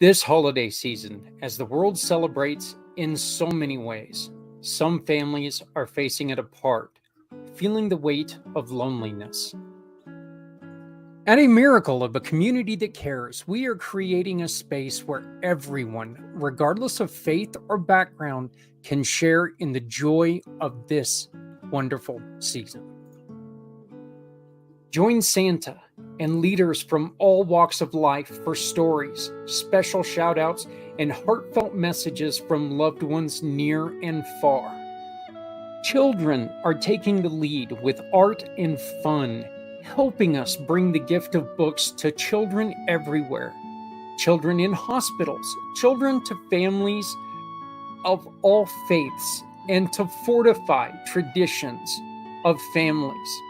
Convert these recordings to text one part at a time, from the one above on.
This holiday season, as the world celebrates in so many ways, some families are facing it apart, feeling the weight of loneliness. At a miracle of a community that cares, we are creating a space where everyone, regardless of faith or background, can share in the joy of this wonderful season. Join Santa and leaders from all walks of life for stories, special shout outs, and heartfelt messages from loved ones near and far. Children are taking the lead with art and fun, helping us bring the gift of books to children everywhere. Children in hospitals, children to families of all faiths, and to fortify traditions of families.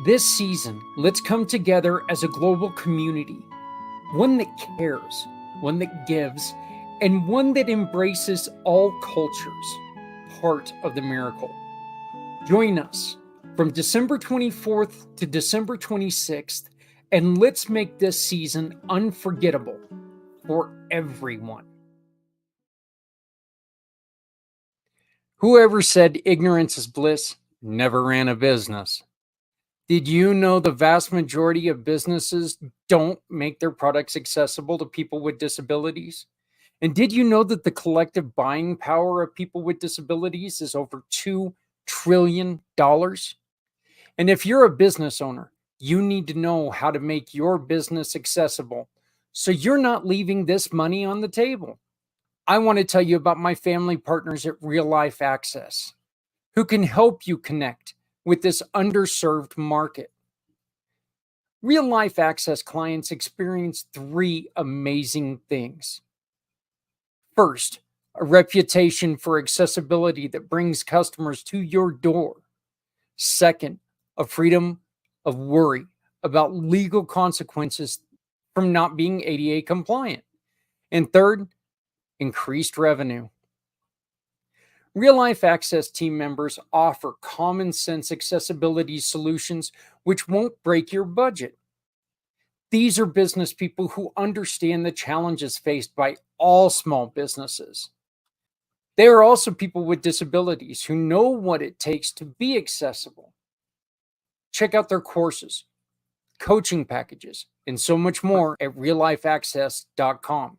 This season, let's come together as a global community, one that cares, one that gives, and one that embraces all cultures, part of the miracle. Join us from December 24th to December 26th, and let's make this season unforgettable for everyone. Whoever said ignorance is bliss never ran a business. Did you know the vast majority of businesses don't make their products accessible to people with disabilities? And did you know that the collective buying power of people with disabilities is over $2 trillion? And if you're a business owner, you need to know how to make your business accessible so you're not leaving this money on the table. I want to tell you about my family partners at Real Life Access, who can help you connect with this underserved market. Real Life Access clients experience three amazing things. First, a reputation for accessibility that brings customers to your door. Second, a freedom of worry about legal consequences from not being ADA compliant. And third, increased revenue. Real Life Access team members offer common sense accessibility solutions which won't break your budget. These are business people who understand the challenges faced by all small businesses. They are also people with disabilities who know what it takes to be accessible. Check out their courses, coaching packages, and so much more at reallifeaccess.com.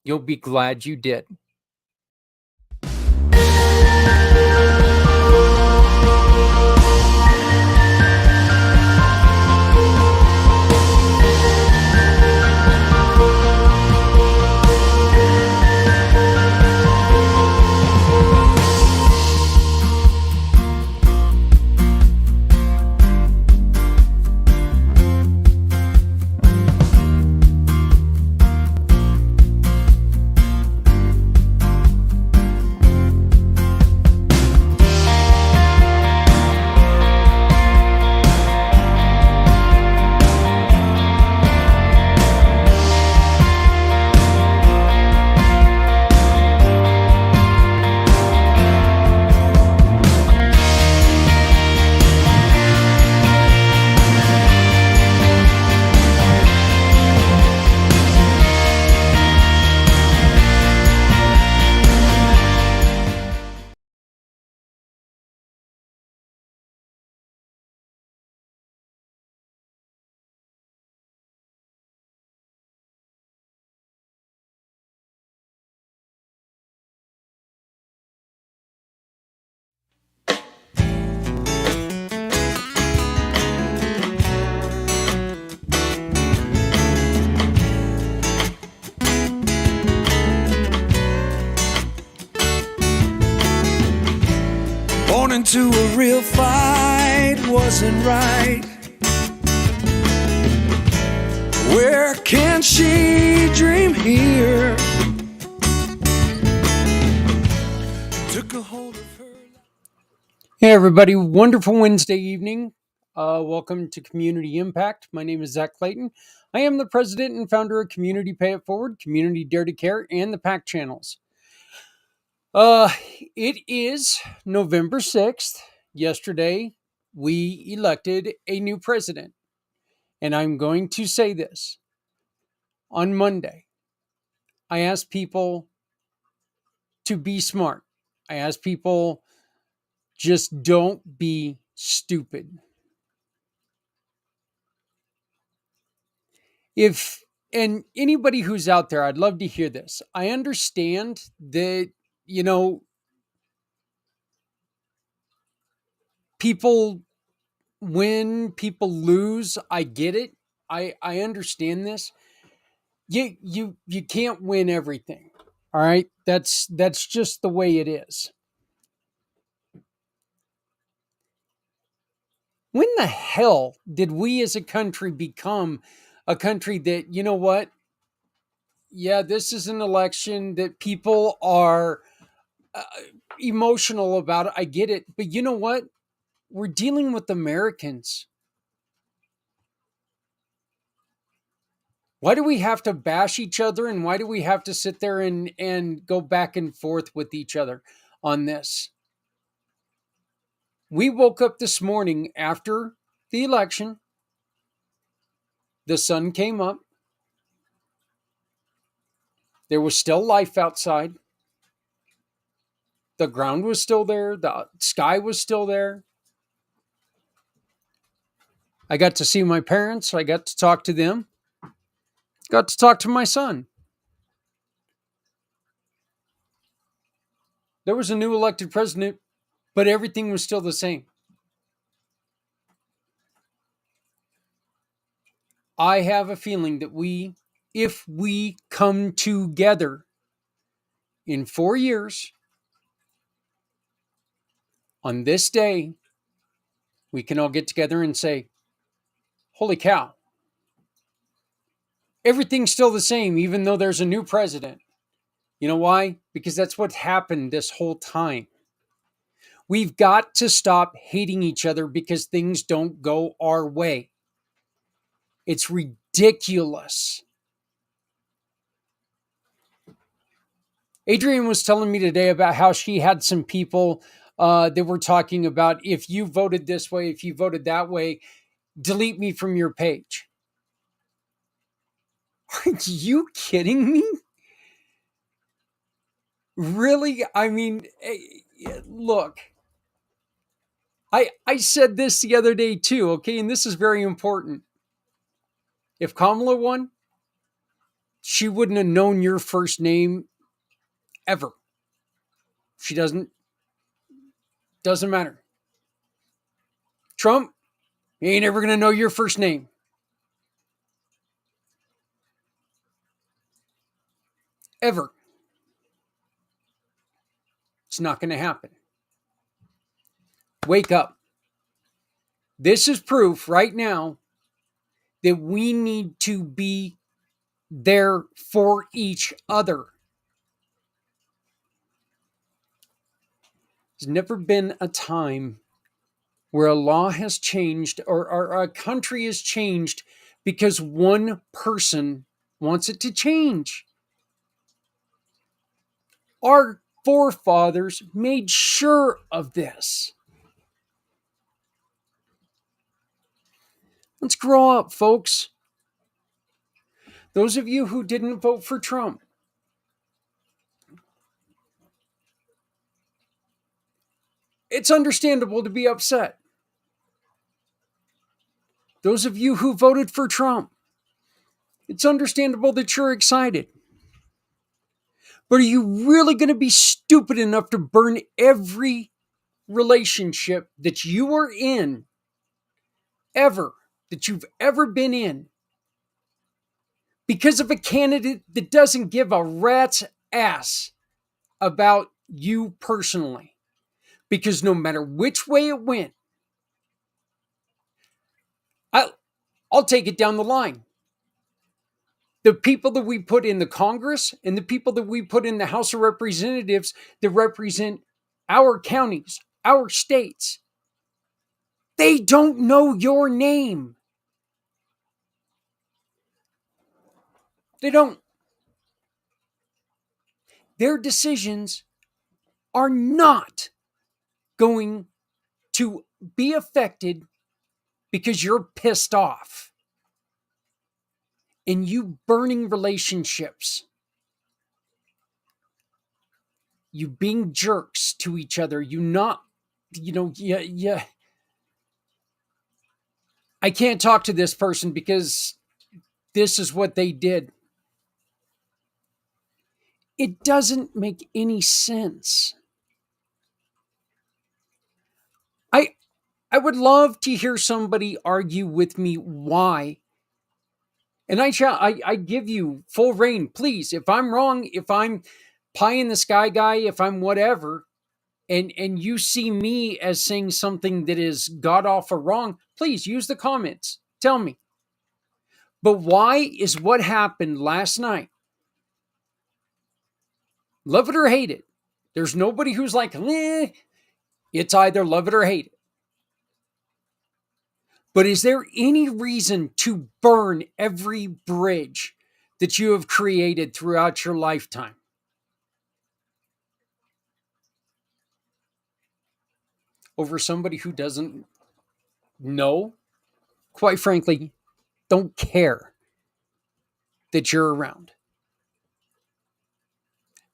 You'll be glad you did. Born into a real fight wasn't right. Where can she dream here? Took a hold of her. Hey, everybody. Wonderful Wednesday evening. Welcome to Community Impact. My name is Zach Clayton. I am the president and founder of Community Pay It Forward, Community Dare to Care, and the PAC channels. It is November 6th. Yesterday, we elected a new president. And I'm going to say this. On Monday, I ask people to be smart. I ask people, just don't be stupid. And anybody who's out there, I'd love to hear this. I understand that, you know, people win, people lose. I get it. I understand this. You can't win everything. All right? That's just the way it is. When the hell did we as a country become a country that, you know what? Yeah, this is an election that people are uh, emotional about it. I get it. But you know what? We're dealing with Americans. Why do we have to bash each other, and why do we have to sit there and go back and forth with each other on this? We woke up this morning after the election. The sun came up. There was still life outside. The ground was still there. The sky was still there. I got to see my parents. I got to talk to them. Got to talk to my son. There was a new elected president, but everything was still the same. I have a feeling that if we come together in 4 years on this day, we can all get together and say, holy cow, everything's still the same, even though there's a new president. You know why? Because that's what happened this whole time. We've got to stop hating each other because things don't go our way. It's ridiculous. Adrienne was telling me today about how she had some people that were talking about, if you voted this way, if you voted that way, delete me from your page. Are you kidding me? Really? I mean, look, I said this the other day too, okay? And this is very important. If Kamala won, she wouldn't have known your first name ever. She doesn't matter. Trump, he ain't ever going to know your first name. Ever. It's not going to happen. Wake up. This is proof right now that we need to be there for each other. There's never been a time where a law has changed or a country has changed because one person wants it to change. Our forefathers made sure of this. Let's grow up, folks. Those of you who didn't vote for Trump, it's understandable to be upset. Those of you who voted for Trump, it's understandable that you're excited. But are you really going to be stupid enough to burn every relationship that you are in, that you've ever been in, because of a candidate that doesn't give a rat's ass about you personally? Because no matter which way it went, I'll take it down the line. The people that we put in the Congress and the people that we put in the House of Representatives that represent our counties, our states, they don't know your name. They don't. Their decisions are not going to be affected because you're pissed off and you burning relationships. you being jerks to each other, you not, yeah. I can't talk to this person because this is what they did. It doesn't make any sense. I I would love to hear somebody argue with me why. And I give you full reign, please. If I'm wrong, if I'm pie in the sky guy, if I'm whatever, and you see me as saying something that is god awful wrong, please use the comments. Tell me. But why is what happened last night? Love it or hate it. There's nobody who's like, it's either love it or hate it. But is there any reason to burn every bridge that you have created throughout your lifetime? Over somebody who doesn't know, quite frankly, don't care that you're around.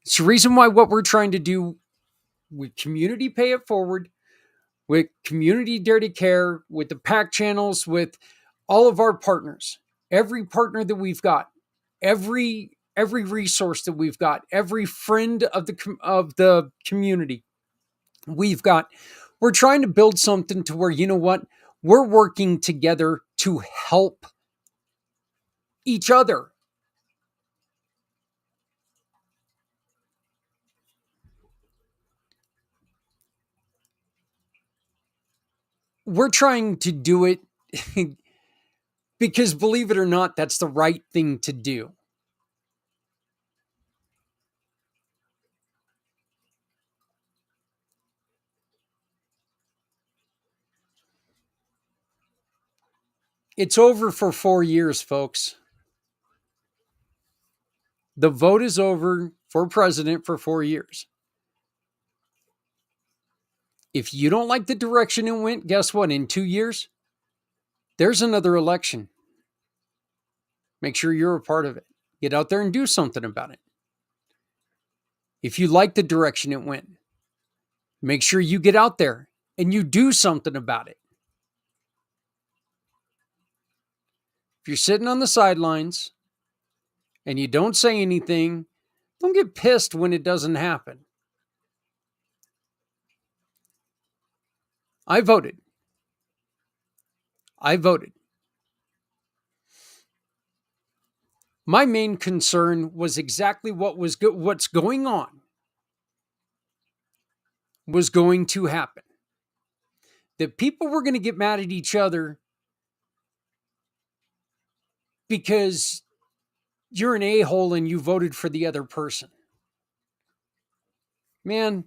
It's the reason why what we're trying to do with Community Pay It Forward, with Community Dare to Care, with the PAC channels, with all of our partners, every partner that we've got, every resource that we've got, every friend of the community we've got, we're trying to build something to where, you know what, we're working together to help each other. We're trying to do it because, believe it or not, that's the right thing to do. It's over for 4 years, folks. The vote is over for president for 4 years. If you don't like the direction it went, guess what? In 2 years, there's another election. Make sure you're a part of it. Get out there and do something about it. If you like the direction it went, make sure you get out there and you do something about it. If you're sitting on the sidelines and you don't say anything, don't get pissed when it doesn't happen. I voted. My main concern was exactly what's going on was going to happen. That people were going to get mad at each other because you're an a-hole and you voted for the other person. Man,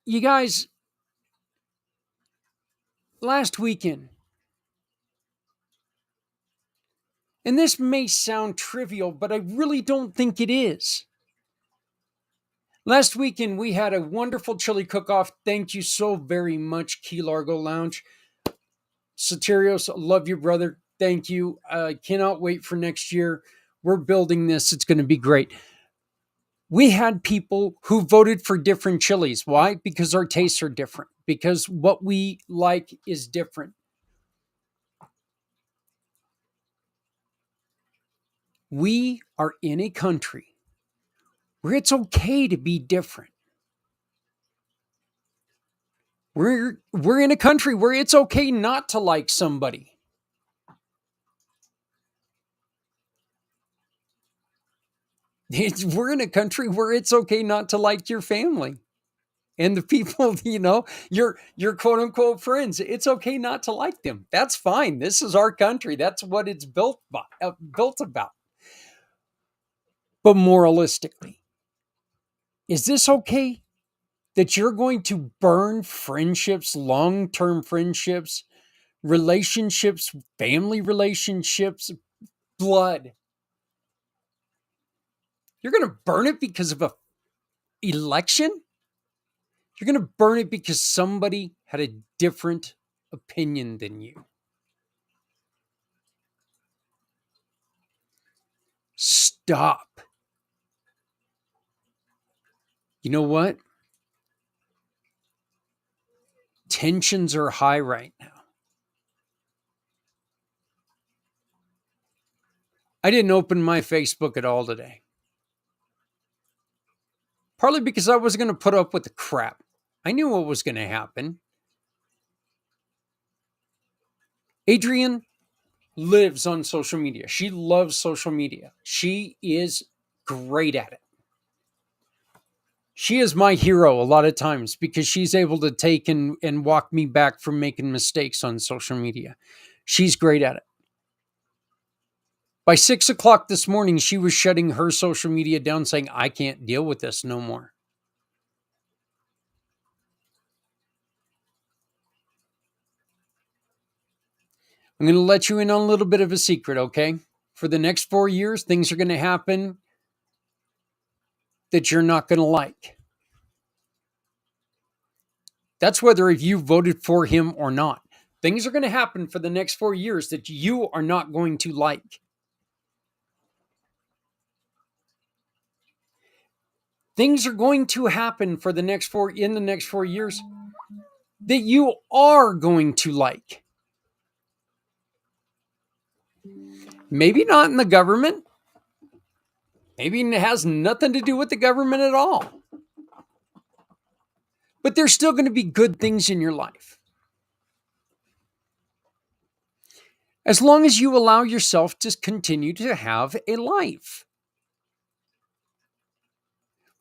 you guys, last weekend, and this may sound trivial, but I really don't think it is. Last weekend, we had a wonderful chili cook-off. Thank you so very much, Key Largo Lounge. Soterios, love you, brother. Thank you. I cannot wait for next year. We're building this. It's going to be great. We had people who voted for different chilies. Why? Because our tastes are different. Because what we like is different. We are in a country where it's okay to be different. We're in a country where it's okay not to like somebody. We're in a country where it's okay not to like your family and the people, your quote unquote friends. It's okay not to like them. That's fine. This is our country. That's what it's built about. But moralistically, is this okay that you're going to burn friendships, long-term friendships, relationships, family relationships, blood? You're going to burn it because of an election? You're going to burn it because somebody had a different opinion than you. stop. You know what? Tensions are high right now. I didn't open my Facebook at all today. Partly because I was going to put up with the crap. I knew what was going to happen. Adrienne lives on social media. She loves social media. She is great at it. She is my hero a lot of times because she's able to take and walk me back from making mistakes on social media. She's great at it. By 6 o'clock this morning, she was shutting her social media down saying, I can't deal with this no more. I'm going to let you in on a little bit of a secret, okay? For the next 4 years, things are going to happen that you're not going to like. That's whether if you voted for him or not. Things are going to happen for the next 4 years that you are not going to like. Things are going to happen for the next 4 years that you are going to like. Maybe not in the government. Maybe it has nothing to do with the government at all. But there's still going to be good things in your life. As long as you allow yourself to continue to have a life.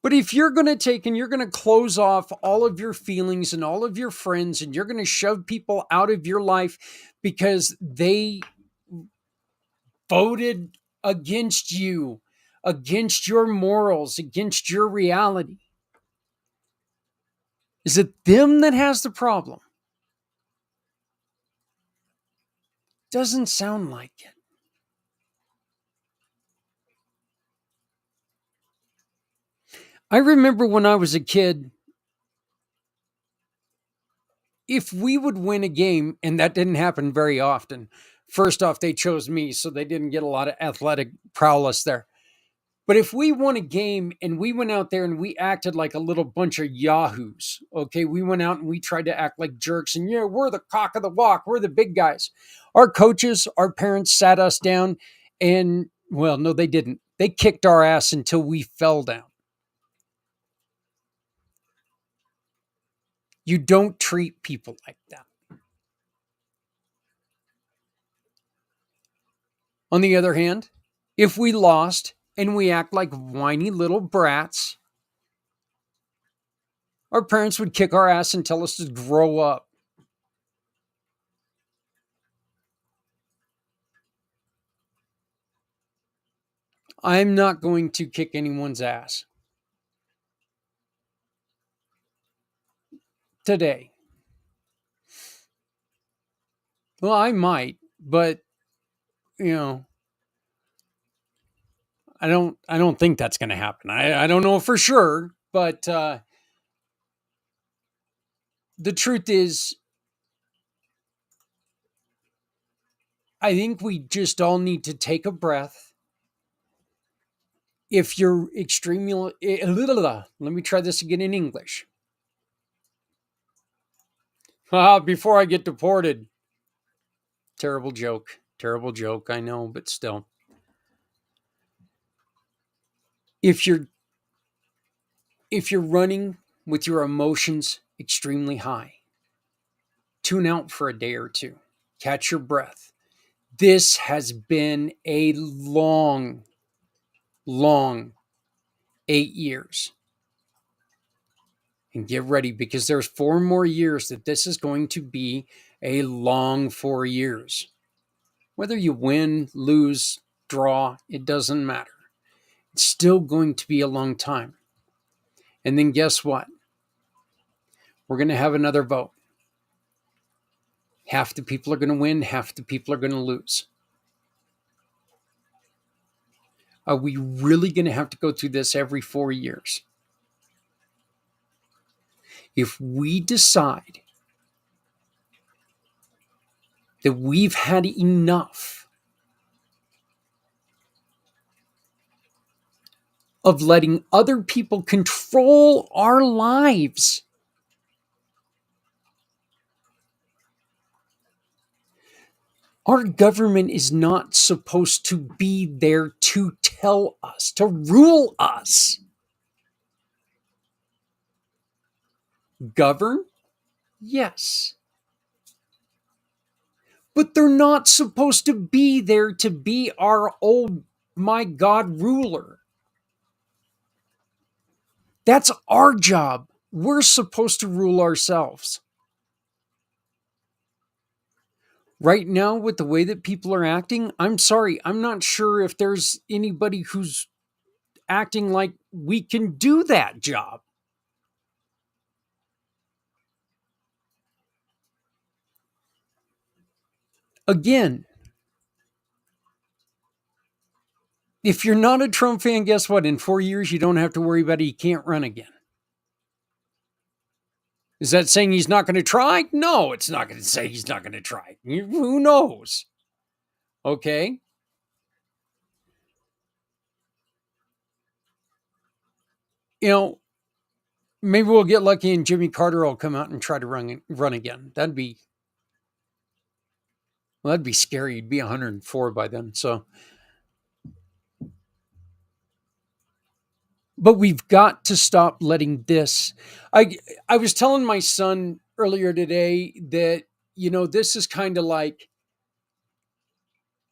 But if you're going to take and you're going to close off all of your feelings and all of your friends, and you're going to shove people out of your life because they voted against you, against your morals, against your reality, is it them that has the problem? Doesn't sound like it. I remember when I was a kid, if we would win a game, and that didn't happen very often. First off, they chose me, so they didn't get a lot of athletic prowess there. But if we won a game and we went out there and we acted like a little bunch of yahoos, okay, we went out and we tried to act like jerks, and yeah, we're the cock of the walk, we're the big guys. Our coaches, our parents sat us down and, well, no, they didn't. They kicked our ass until we fell down. You don't treat people like that. On the other hand, if we lost and we act like whiny little brats, our parents would kick our ass and tell us to grow up. I'm not going to kick anyone's ass today. Well, I might, but you know, I don't think that's going to happen. I don't know for sure, but the truth is, I think we just all need to take a breath. If you're extremely, let me try this again in English. Before I get deported. Terrible joke, I know, but still. If you're running with your emotions extremely high, tune out for a day or two. Catch your breath. This has been a long 8 years. And get ready, because there's 4 more years that this is going to be a long 4 years. Whether you win, lose, draw, it doesn't matter. It's still going to be a long time. And then guess what? We're going to have another vote. Half the people are going to win, half the people are going to lose. Are we really going to have to go through this every 4 years? If we decide that we've had enough, of letting other people control our lives. Our government is not supposed to be there to tell us, to rule us. Govern? Yes. But they're not supposed to be there to be our, oh my God, ruler. That's our job. We're supposed to rule ourselves. Right now, with the way that people are acting, I'm sorry, I'm not sure if there's anybody who's acting like we can do that job. Again, if you're not a Trump fan, guess what? In 4 years, you don't have to worry about it. He can't run again. Is that saying he's not going to try? No, it's not going to say he's not going to try. Who knows? Okay. You know, maybe we'll get lucky and Jimmy Carter will come out and try to run again. That'd be scary. He'd be 104 by then. So, but we've got to stop letting this. I was telling my son earlier today that, this is kind of like,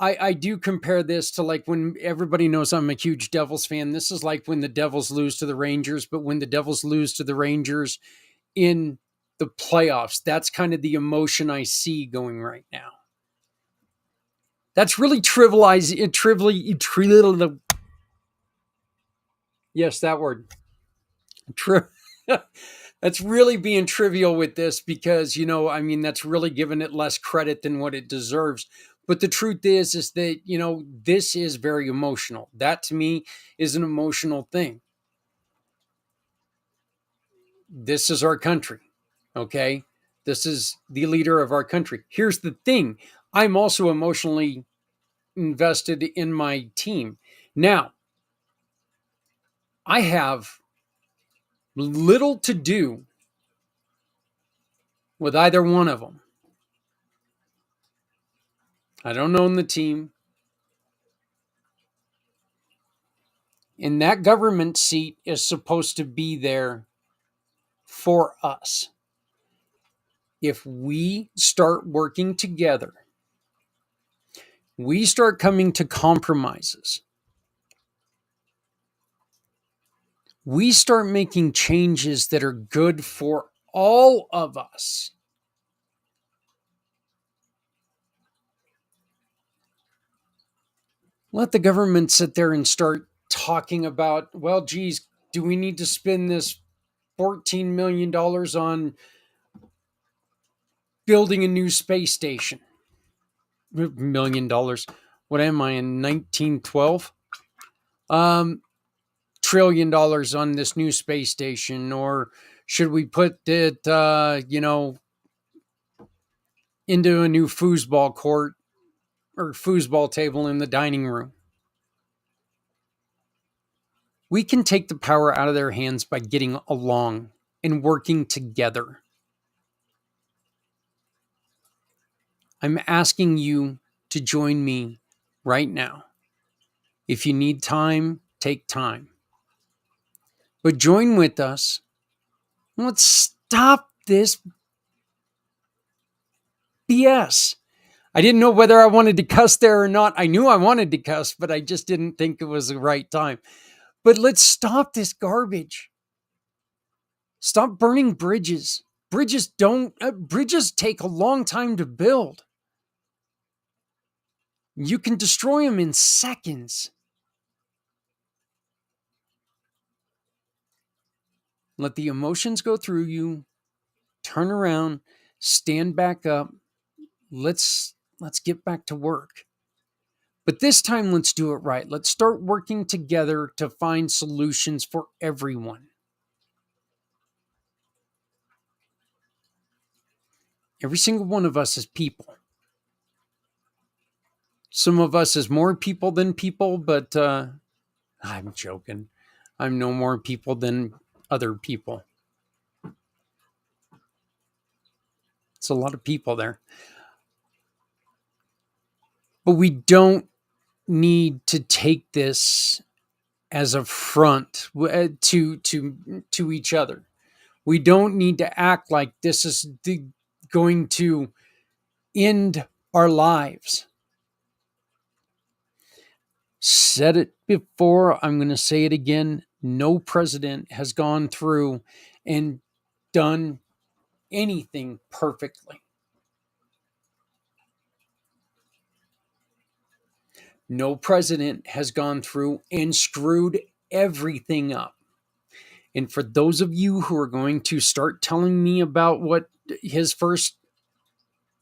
I do compare this to like when everybody knows I'm a huge Devils fan. This is like when the Devils lose to the Rangers, but when the Devils lose to the Rangers in the playoffs, that's kind of the emotion I see going right now. That's really yes, that word. That's really being trivial with this because, that's really giving it less credit than what it deserves. But the truth is that, this is very emotional. That to me is an emotional thing. This is our country. Okay. This is the leader of our country. Here's the thing. I'm also emotionally invested in my team. Now, I have little to do with either one of them. I don't own the team. And that government seat is supposed to be there for us. If we start working together, we start coming to compromises, we start making changes that are good for all of us. Let the government sit there and start talking about, well, geez, do we need to spend this $14 million on building a new space station? $1 million. What am I in 1912? $1 trillion on this new space station, or should we put it, into a new foosball court or foosball table in the dining room? We can take the power out of their hands by getting along and working together. I'm asking you to join me right now. If you need time, take time. But join with us. Let's stop this BS. I didn't know whether I wanted to cuss there or not. I knew I wanted to cuss, but I just didn't think it was the right time. But let's stop this garbage. Stop burning bridges. Bridges take a long time to build. You can destroy them in seconds. Let the emotions go through you. Turn around, stand back up. Let's get back to work. But this time, let's do it right. Let's start working together to find solutions for everyone. Every single one of us is people. Some of us is more people than people, but I'm joking. I'm no more people than other people. It's a lot of people there. But we don't need to take this as a front to each other. We don't need to act like this is going to end our lives. Said it before, I'm going to say it again. No president has gone through and done anything perfectly. No president has gone through and screwed everything up. And for those of you who are going to start telling me about what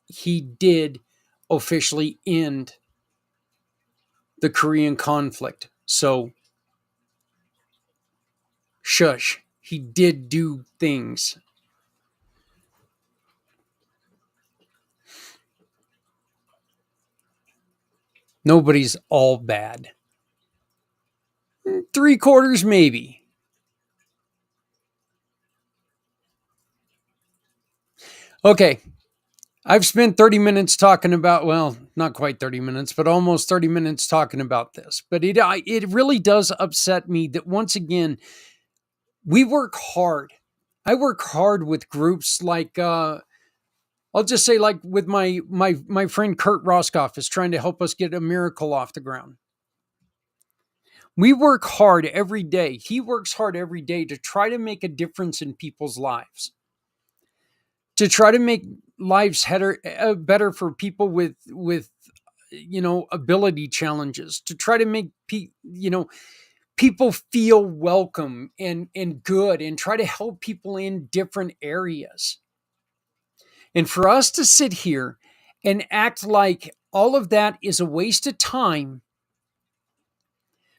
he did officially end the Korean conflict. So, shush, he did do things. Nobody's all bad. 3/4 maybe. Okay. I've spent 30 minutes talking about, well, not quite 30 minutes, but almost 30 minutes talking about this. But it really does upset me that once again, we work hard. I work hard with groups like, I'll just say like with my friend Kurt Roskoff is trying to help us get a miracle off the ground. We work hard every day. He works hard every day to try to make a difference in people's lives, to try to make lives better for people with ability challenges, to try to make people feel welcome and good, and try to help people in different areas. And for us to sit here and act like all of that is a waste of time,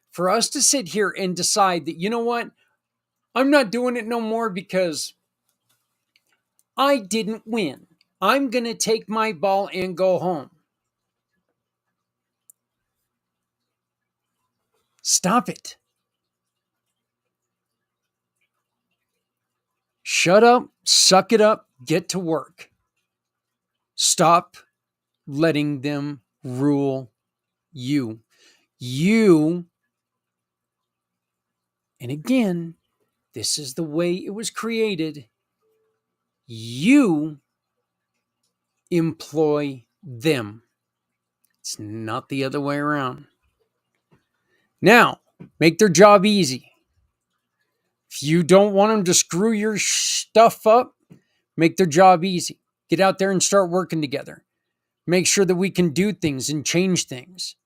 for us to sit here and decide that, you know what, I'm not doing it no more because I didn't win. I'm going to take my ball and go home. Stop it. Shut up, suck it up, get to work. Stop letting them rule you. And again, this is the way it was created. You employ them. It's not the other way around. Now, make their job easy. If you don't want them to screw your stuff up, make their job easy. Get out there and start working together. Make sure that we can do things and change things.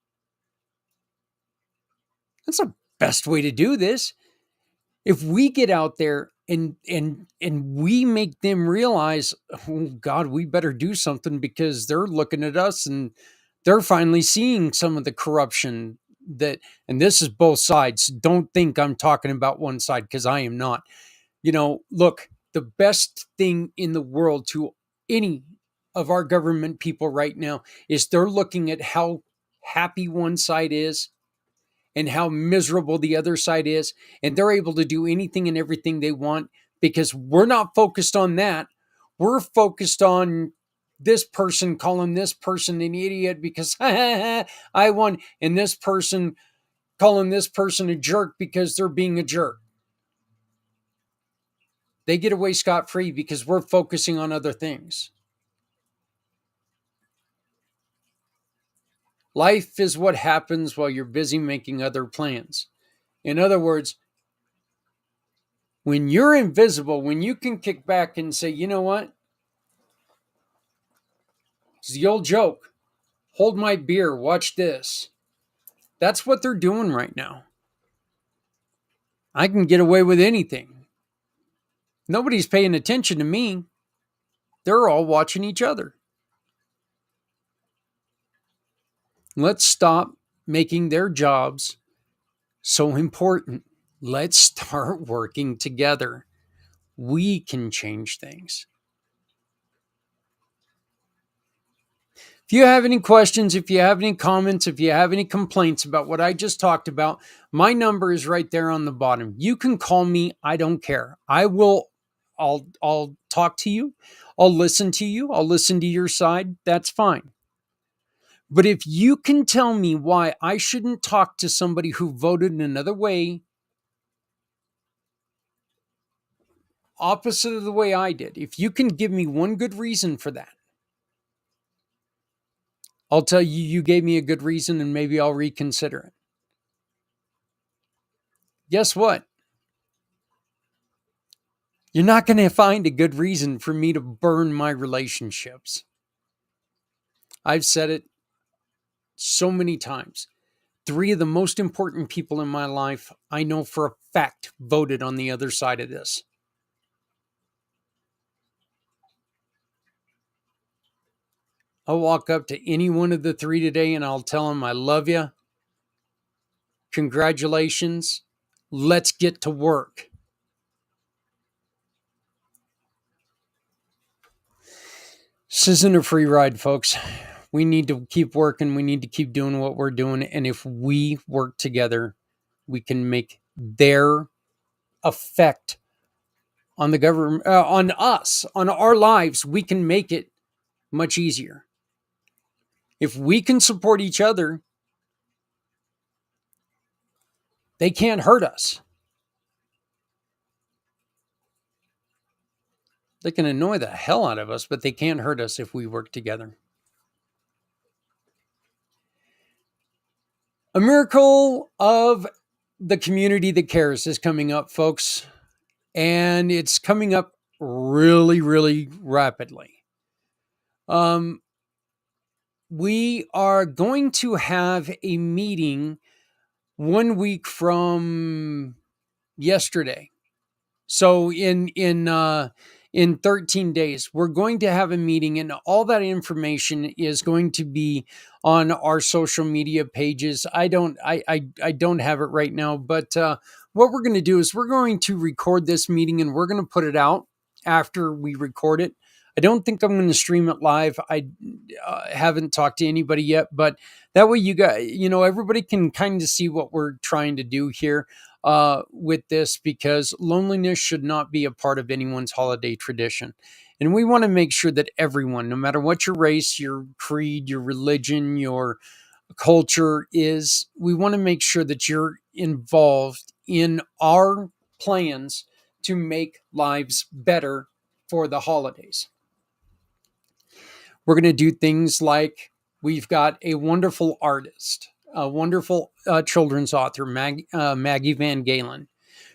That's the best way to do this. If we get out there and we make them realize, oh God, we better do something because they're looking at us and they're finally seeing some of the corruption and this is both sides. Don't think I'm talking about one side, because I am not. Look, the best thing in the world to any of our government people right now is they're looking at how happy one side is and how miserable the other side is, and they're able to do anything and everything they want because we're not focused on that. We're focused on this person calling this person an idiot because I won, and this person calling this person a jerk because they're being a jerk. They get away scot-free because we're focusing on other things. Life is what happens while you're busy making other plans. In other words, when you're invisible, when you can kick back and say, you know what? It's the old joke. Hold my beer, watch this. That's what they're doing right now. I can get away with anything. Nobody's paying attention to me. They're all watching each other. Let's stop making their jobs so important. Let's start working together. We can change things. If you have any questions, if you have any comments, if you have any complaints about what I just talked about, my number is right there on the bottom. You can call me. I don't care. I'll talk to you. I'll listen to you. I'll listen to your side. That's fine. But if you can tell me why I shouldn't talk to somebody who voted another way, opposite of the way I did, if you can give me one good reason for that, I'll tell you, you gave me a good reason and maybe I'll reconsider it. Guess what? You're not going to find a good reason for me to burn my relationships. I've said it so many times. 3 of the most important people in my life, I know for a fact, voted on the other side of this. I'll walk up to any one of the 3 today and I'll tell them I love you. Congratulations. Let's get to work. This isn't a free ride, folks. We need to keep working. We need to keep doing what we're doing. And if we work together, we can make their effect on the government, on us, on our lives, we can make it much easier. If we can support each other, they can't hurt us. They can annoy the hell out of us, but they can't hurt us if we work together. A miracle of the community that cares is coming up, folks. And it's coming up really, really rapidly. We are going to have a meeting 1 week from yesterday. So in 13 days, we're going to have a meeting, and all that information is going to be on our social media pages. I don't have it right now, but what we're going to do is we're going to record this meeting and we're going to put it out after we record it. I don't think I'm going to stream it live. I haven't talked to anybody yet, but that way you guys, everybody can kind of see what we're trying to do here with this, because loneliness should not be a part of anyone's holiday tradition. And we want to make sure that everyone, no matter what your race, your creed, your religion, your culture is, we want to make sure that you're involved in our plans to make lives better for the holidays. We're going to do things like, we've got a wonderful artist, a wonderful children's author, Maggie Van Galen.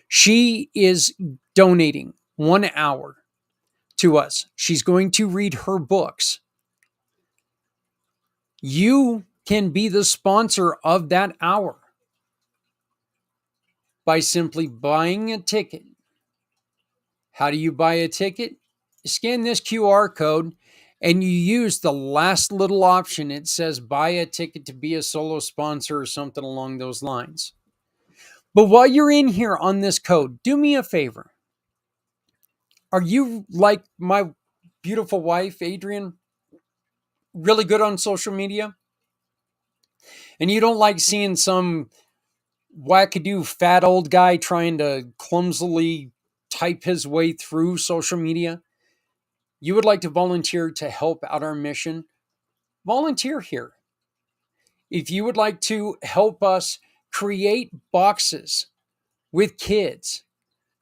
She is donating 1 hour to us. She's going to read her books. You can be the sponsor of that hour by simply buying a ticket. How do you buy a ticket? Scan this QR code and you use the last little option. It says buy a ticket to be a solo sponsor or something along those lines. But while you're in here on this code, do me a favor. Are you like my beautiful wife, Adrian, really good on social media? And you don't like seeing some wackadoo fat old guy trying to clumsily type his way through social media? You would like to volunteer to help out our mission? Volunteer here. If you would like to help us create boxes with kids,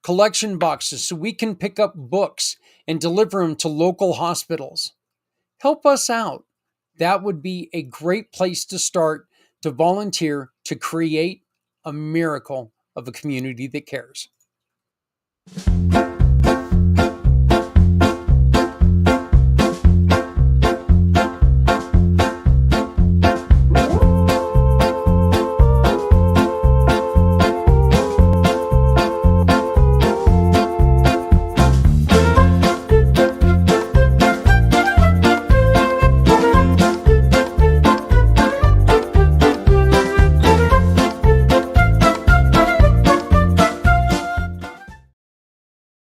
collection boxes, so we can pick up books and deliver them to local hospitals, help us out. That would be a great place to start to volunteer to create a miracle of a community that cares.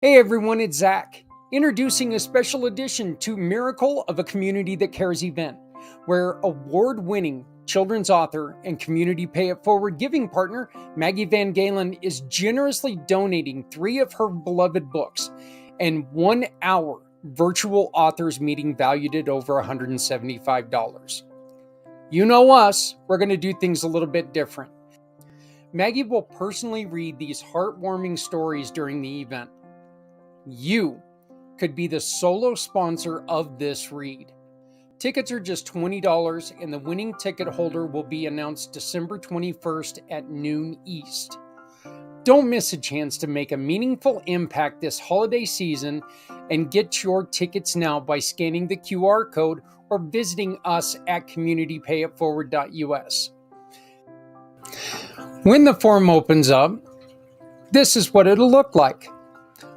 Hey everyone, it's Zach, introducing a special edition to Miracle of a Community That Cares event. where award-winning children's author and community Pay It Forward giving partner Maggie Van Galen is generously donating 3 of her beloved books and 1 hour virtual authors meeting valued at over $175. You know us, we're going to do things a little bit different. Maggie will personally read these heartwarming stories during the event. You could be the solo sponsor of this read. Tickets are just $20, and the winning ticket holder will be announced December 21st at noon East. Don't miss a chance to make a meaningful impact this holiday season and get your tickets now by scanning the QR code or visiting us at communitypayitforward.us. When the form opens up, this is what it'll look like.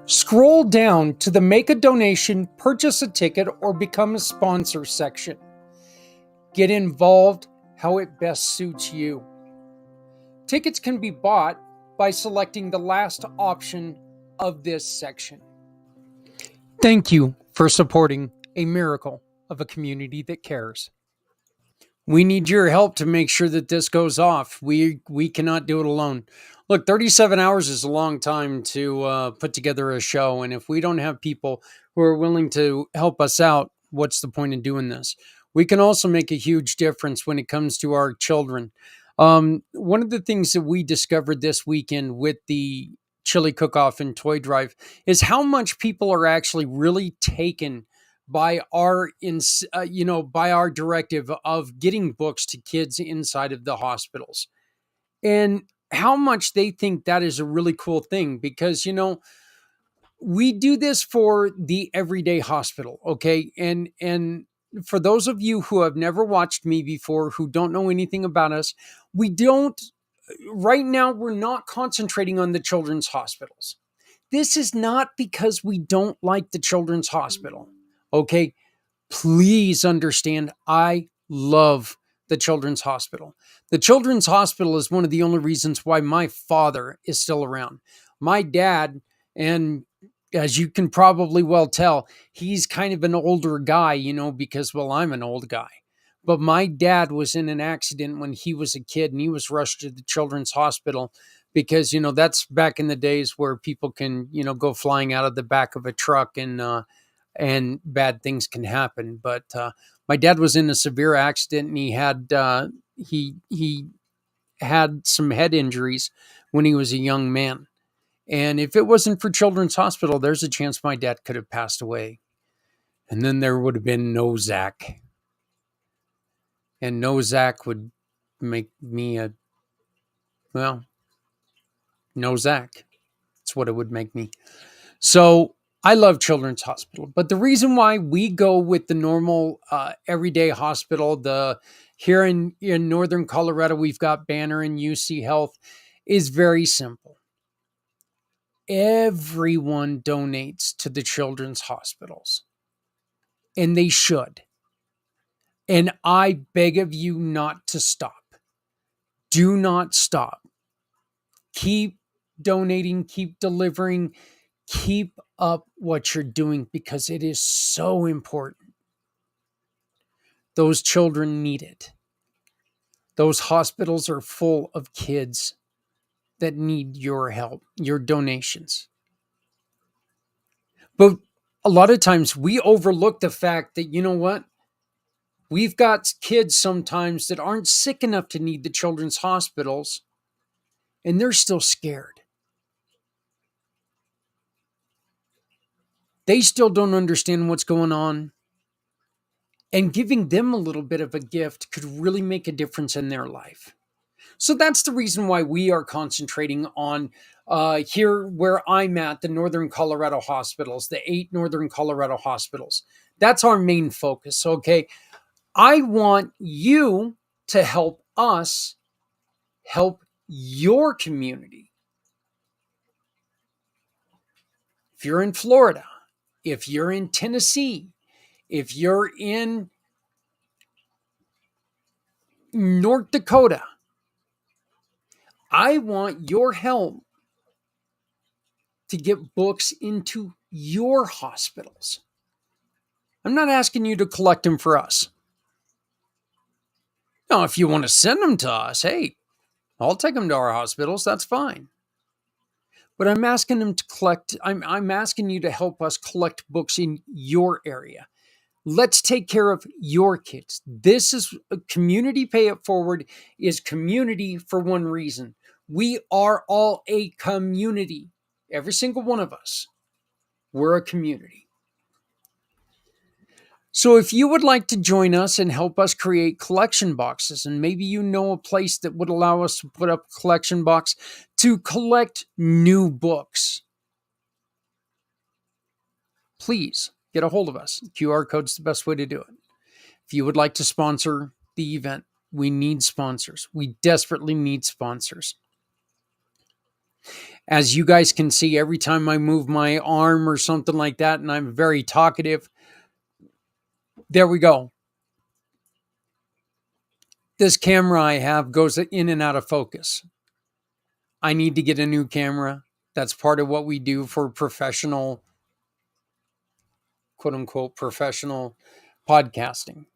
Scroll down to the Make a Donation, Purchase a Ticket, or Become a Sponsor section. Get involved how it best suits you. Tickets can be bought by selecting the last option of this section. Thank you for supporting a miracle of a community that cares. We need your help to make sure that this goes off. We cannot do it alone. Look, 37 hours is a long time to put together a show. And if we don't have people who are willing to help us out, what's the point in doing this? We can also make a huge difference when it comes to our children. One of the things that we discovered this weekend with the chili cook-off and toy drive is how much people are actually really taken by our directive of getting books to kids inside of the hospitals, and how much they think that is a really cool thing, because we do this for the everyday hospital. Okay. And for those of you who have never watched me before, who don't know anything about us, right now, we're not concentrating on the children's hospitals. This is not because we don't like the children's hospital. Okay. Please understand, I love the children's hospital. The children's hospital is one of the only reasons why my father is still around. My dad, and as you can probably well tell, he's kind of an older guy, because, well, I'm an old guy. But my dad was in an accident when he was a kid, and he was rushed to the children's hospital because, that's back in the days where people can, go flying out of the back of a truck and bad things can happen. But my dad was in a severe accident, and he had some head injuries when he was a young man. And if it wasn't for Children's Hospital, there's a chance my dad could have passed away. And then there would have been no Zach. And no Zach would make me no Zach. That's what it would make me. So I love Children's Hospital, but the reason why we go with the normal everyday hospital, here in Northern Colorado, we've got Banner and UC Health, is very simple. Everyone donates to the children's hospitals, and they should. And I beg of you not to stop. Do not stop. Keep donating, keep delivering, keep up what you're doing, because it is so important. Those children need it. Those hospitals are full of kids that need your help, your donations. But a lot of times we overlook the fact that, we've got kids sometimes that aren't sick enough to need the children's hospitals, and they're still scared. They still don't understand what's going on. And giving them a little bit of a gift could really make a difference in their life. So that's the reason why we are concentrating on here where I'm at, the Northern Colorado hospitals, the 8 Northern Colorado hospitals. That's our main focus. Okay. I want you to help us help your community. If you're in Florida, if you're in Tennessee, if you're in North Dakota, I want your help to get books into your hospitals. I'm not asking you to collect them for us. Now, if you want to send them to us, hey, I'll take them to our hospitals. That's fine. But I'm asking them to collect, I'm asking you to help us collect books in your area. Let's take care of your kids. This is a community pay it forward is community for one reason. We are all a community. Every single one of us. We're a community. So if you would like to join us and help us create collection boxes, and maybe you know a place that would allow us to put up a collection box to collect new books, please get a hold of us. QR code's the best way to do it. If you would like to sponsor the event, we need sponsors. We desperately need sponsors. As you guys can see, every time I move my arm or something like that, and I'm very talkative, there we go. This camera I have goes in and out of focus. I need to get a new camera. That's part of what we do for professional, quote unquote, professional podcasting.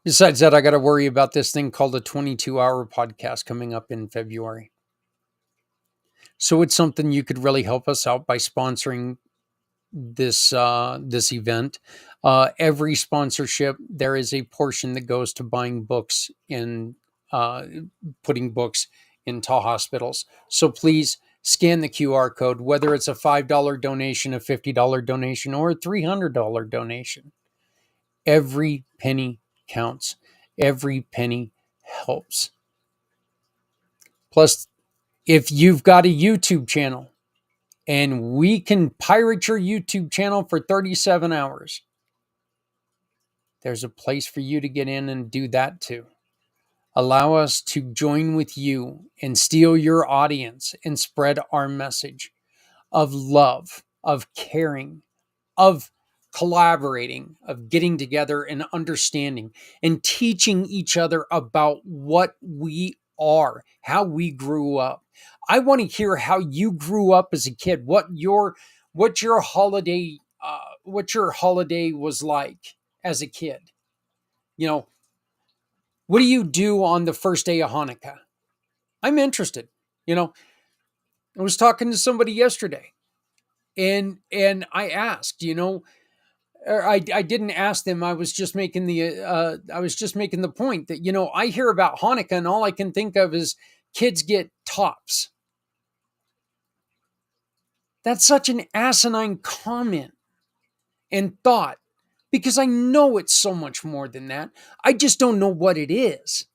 Besides that, I got to worry about this thing called a 22-hour podcast coming up in February. So it's something you could really help us out by sponsoring this event. Every sponsorship, there is a portion that goes to buying books and putting books into hospitals. So please scan the QR code, whether it's a $5 donation, a $50 donation, or a $300 donation. Every penny counts. Every penny helps. Plus, if you've got a YouTube channel and we can pirate your YouTube channel for 37 hours, there's a place for you to get in and do that too. Allow us to join with you and steal your audience and spread our message of love, of caring, of collaborating, of getting together and understanding and teaching each other about what we are, how we grew up. I want to hear how you grew up as a kid, what your holiday was like as a kid. What do you do on the first day of Hanukkah? I'm interested. I was talking to somebody yesterday and I asked, or I didn't ask them. I was just making the point that, I hear about Hanukkah and all I can think of is kids get tops. That's such an asinine comment and thought because I know it's so much more than that. I just don't know what it is.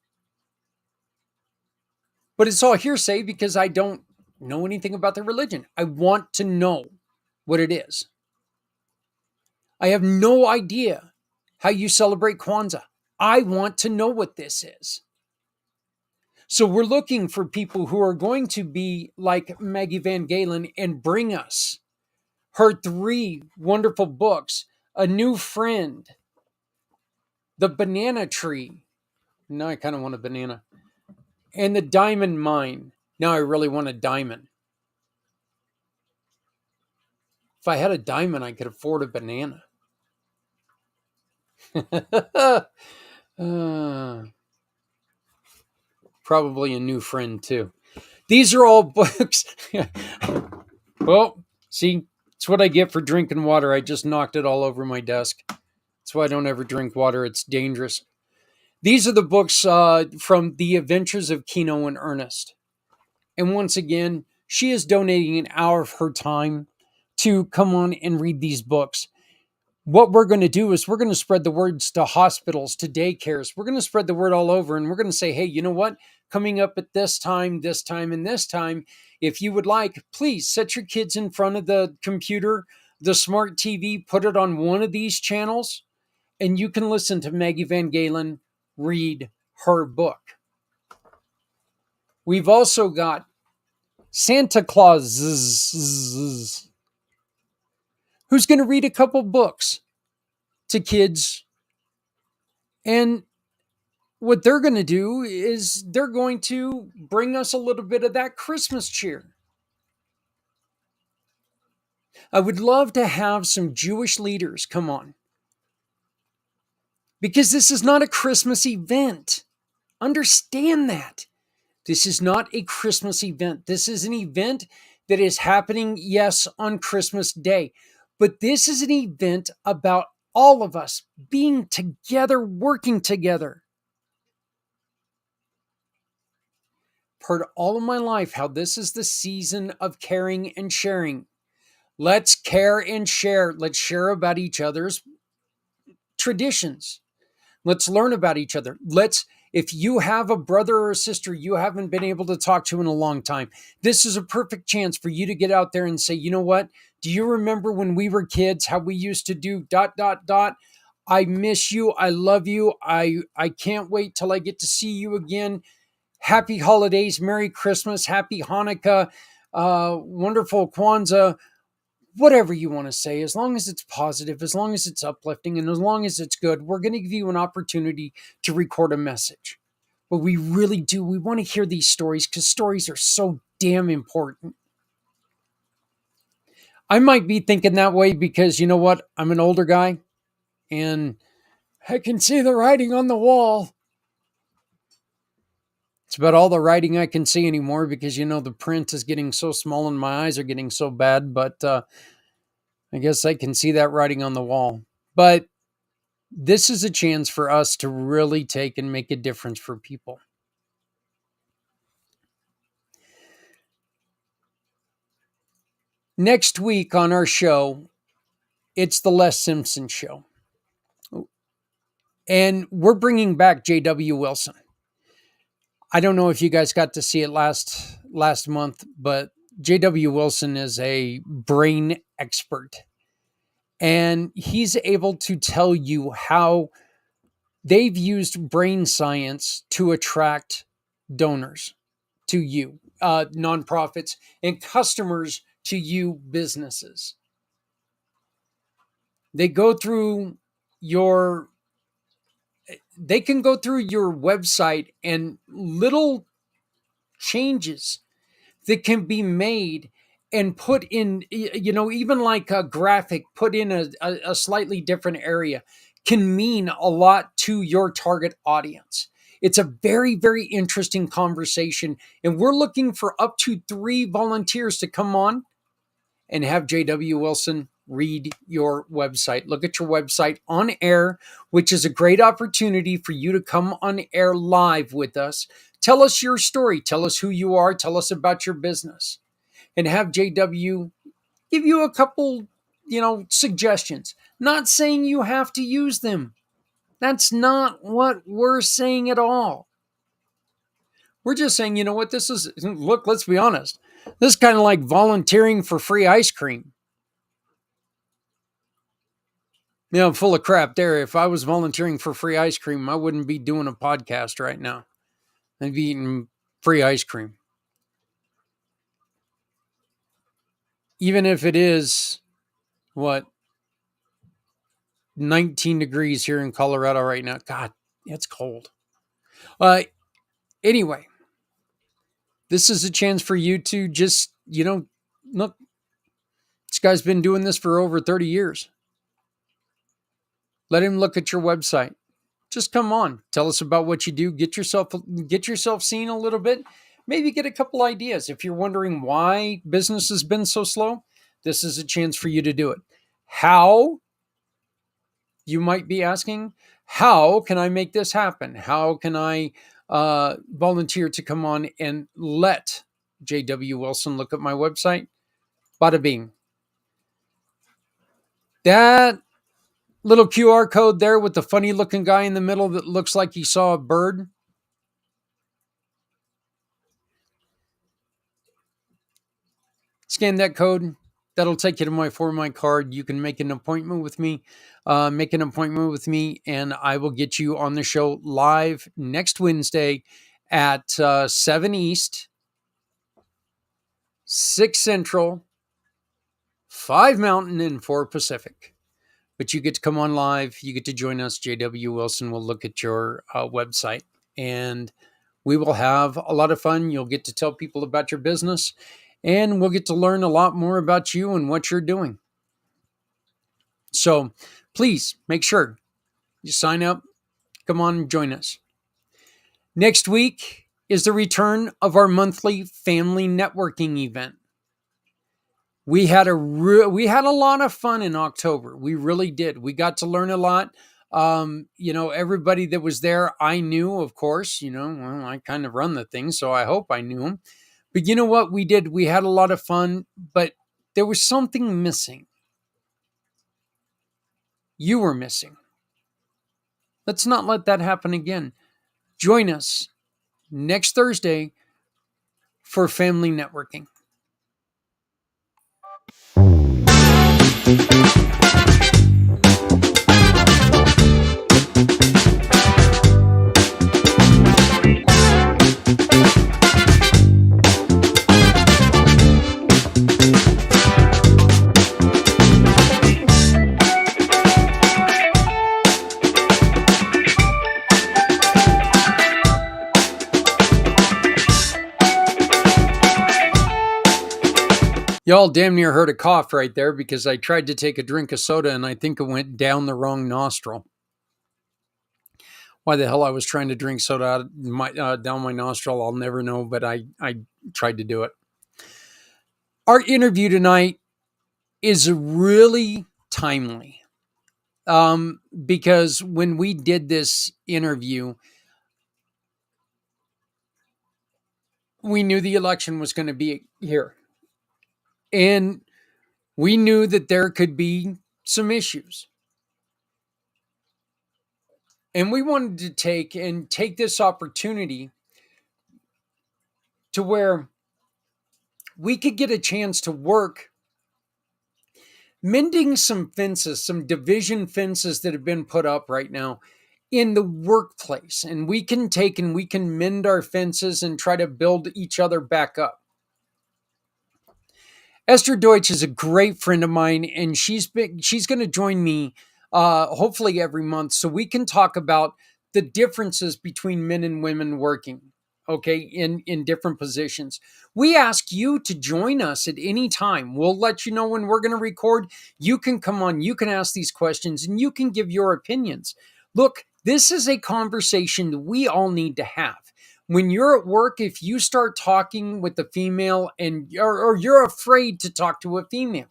But it's all hearsay because I don't know anything about the religion. I want to know what it is. I have no idea how you celebrate Kwanzaa. I want to know what this is. So we're looking for people who are going to be like Maggie Van Galen and bring us her 3 wonderful books, A New Friend, The Banana Tree. Now I kind of want a banana. And The Diamond Mine. Now I really want a diamond. If I had a diamond, I could afford a banana. Probably A New Friend too. These are all books. Well, see, it's what I get for drinking water. I just knocked it all over my desk. That's why I don't ever drink water. It's dangerous. These are the books from The Adventures of Kino and Ernest. And once again, she is donating an hour of her time to come on and read these books. What we're going to do is we're going to spread the words to hospitals, to daycares. We're going to spread the word all over and we're going to say, hey, you know what? Coming up at this time, and this time, if you would like, please set your kids in front of the computer, the smart TV, put it on one of these channels, and you can listen to Maggie Van Galen read her book. We've also got Santa Claus, who's going to read a couple books to kids. And what they're going to do is they're going to bring us a little bit of that Christmas cheer. I would love to have some Jewish leaders come on. because this is not a Christmas event. Understand that. This is not a Christmas event. This is an event that is happening, yes, on Christmas Day. But this is an event about all of us being together, working together. I've heard all of my life how this is the season of caring and sharing. Let's care and share. Let's share about each other's traditions. Let's learn about each other. If you have a brother or a sister you haven't been able to talk to in a long time, this is a perfect chance for you to get out there and say, you know what? Do you remember when we were kids, how we used to do ... I miss you. I love you. I can't wait till I get to see you again. Happy holidays. Merry Christmas. Happy Hanukkah. Wonderful Kwanzaa. Whatever you want to say, as long as it's positive, as long as it's uplifting, and as long as it's good, we're going to give you an opportunity to record a message. But we really do. We want to hear these stories because stories are so damn important. I might be thinking that way because, you know what? I'm an older guy and I can see the writing on the wall. It's about all the writing I can see anymore because, the print is getting so small and my eyes are getting so bad. But I guess I can see that writing on the wall. But this is a chance for us to really take and make a difference for people. Next week on our show, it's the Les Simpson Show. And we're bringing back J.W. Wilson. I don't know if you guys got to see it last month, but J.W. Wilson is a brain expert. And he's able to tell you how they've used brain science to attract donors to you, nonprofits, and customers to you, businesses. They can go through your website, and little changes that can be made and put in, even like a graphic put in a slightly different area can mean a lot to your target audience. It's a very, very interesting conversation. And we're looking for up to 3 volunteers to come on and have J.W. Wilson read your website. Look at your website on air, which is a great opportunity for you to come on air live with us. Tell us your story. Tell us who you are. Tell us about your business. And have JW give you a couple, suggestions. Not saying you have to use them. That's not what we're saying at all. We're just saying, you know what this is? Look, let's be honest. This is kind of like volunteering for free ice cream. I'm full of crap there. If I was volunteering for free ice cream, I wouldn't be doing a podcast right now. I'd be eating free ice cream. Even if it is, 19 degrees here in Colorado right now. God, it's cold. Anyway, this is a chance for you to just, look, this guy's been doing this for over 30 years. Let him look at your website. Just come on. Tell us about what you do. Get yourself seen a little bit. Maybe get a couple ideas. If you're wondering why business has been so slow, this is a chance for you to do it. How? You might be asking, how can I make this happen? How can I volunteer to come on and let J.W. Wilson look at my website? Bada bing. That little QR code there with the funny looking guy in the middle that looks like he saw a bird. Scan that code. That'll take you to my For My card. You can make an appointment with me. And I will get you on the show live next Wednesday at 7 East, 6 Central, 5 Mountain, and 4 Pacific. But you get to come on live. You get to join us. J.W. Wilson will look at your website, and we will have a lot of fun. You'll get to tell people about your business, and we'll get to learn a lot more about you and what you're doing. So please make sure you sign up, Come on and join us. Next week is the return of our monthly family networking event. We had a lot of fun in October. We really did. We got to learn a lot. Everybody that was there, I knew, of course. Well, I kind of run the thing, so I hope I knew them. But you know what we did? We had a lot of fun, but there was something missing. You were missing. Let's not let that happen again. Join us next Thursday for family networking. Y'all damn near heard a cough right there because I tried to take a drink of soda and I think it went down the wrong nostril. Why the hell I was trying to drink soda down my nostril, I'll never know, but I tried to do it. Our interview tonight is really timely because when we did this interview, we knew the election was going to be here. And we knew that there could be some issues. And we wanted to take this opportunity to where we could get a chance to work mending some fences, some division fences that have been put up right now in the workplace. And we can mend our fences and try to build each other back up. Esther Deutsch is a great friend of mine, and she's going to join me hopefully every month so we can talk about the differences between men and women working, okay, in different positions. We ask you to join us at any time. We'll let you know when we're going to record. You can come on, you can ask these questions, and you can give your opinions. Look, this is a conversation that we all need to have. When you're at work, if you start talking with a female or you're afraid to talk to a female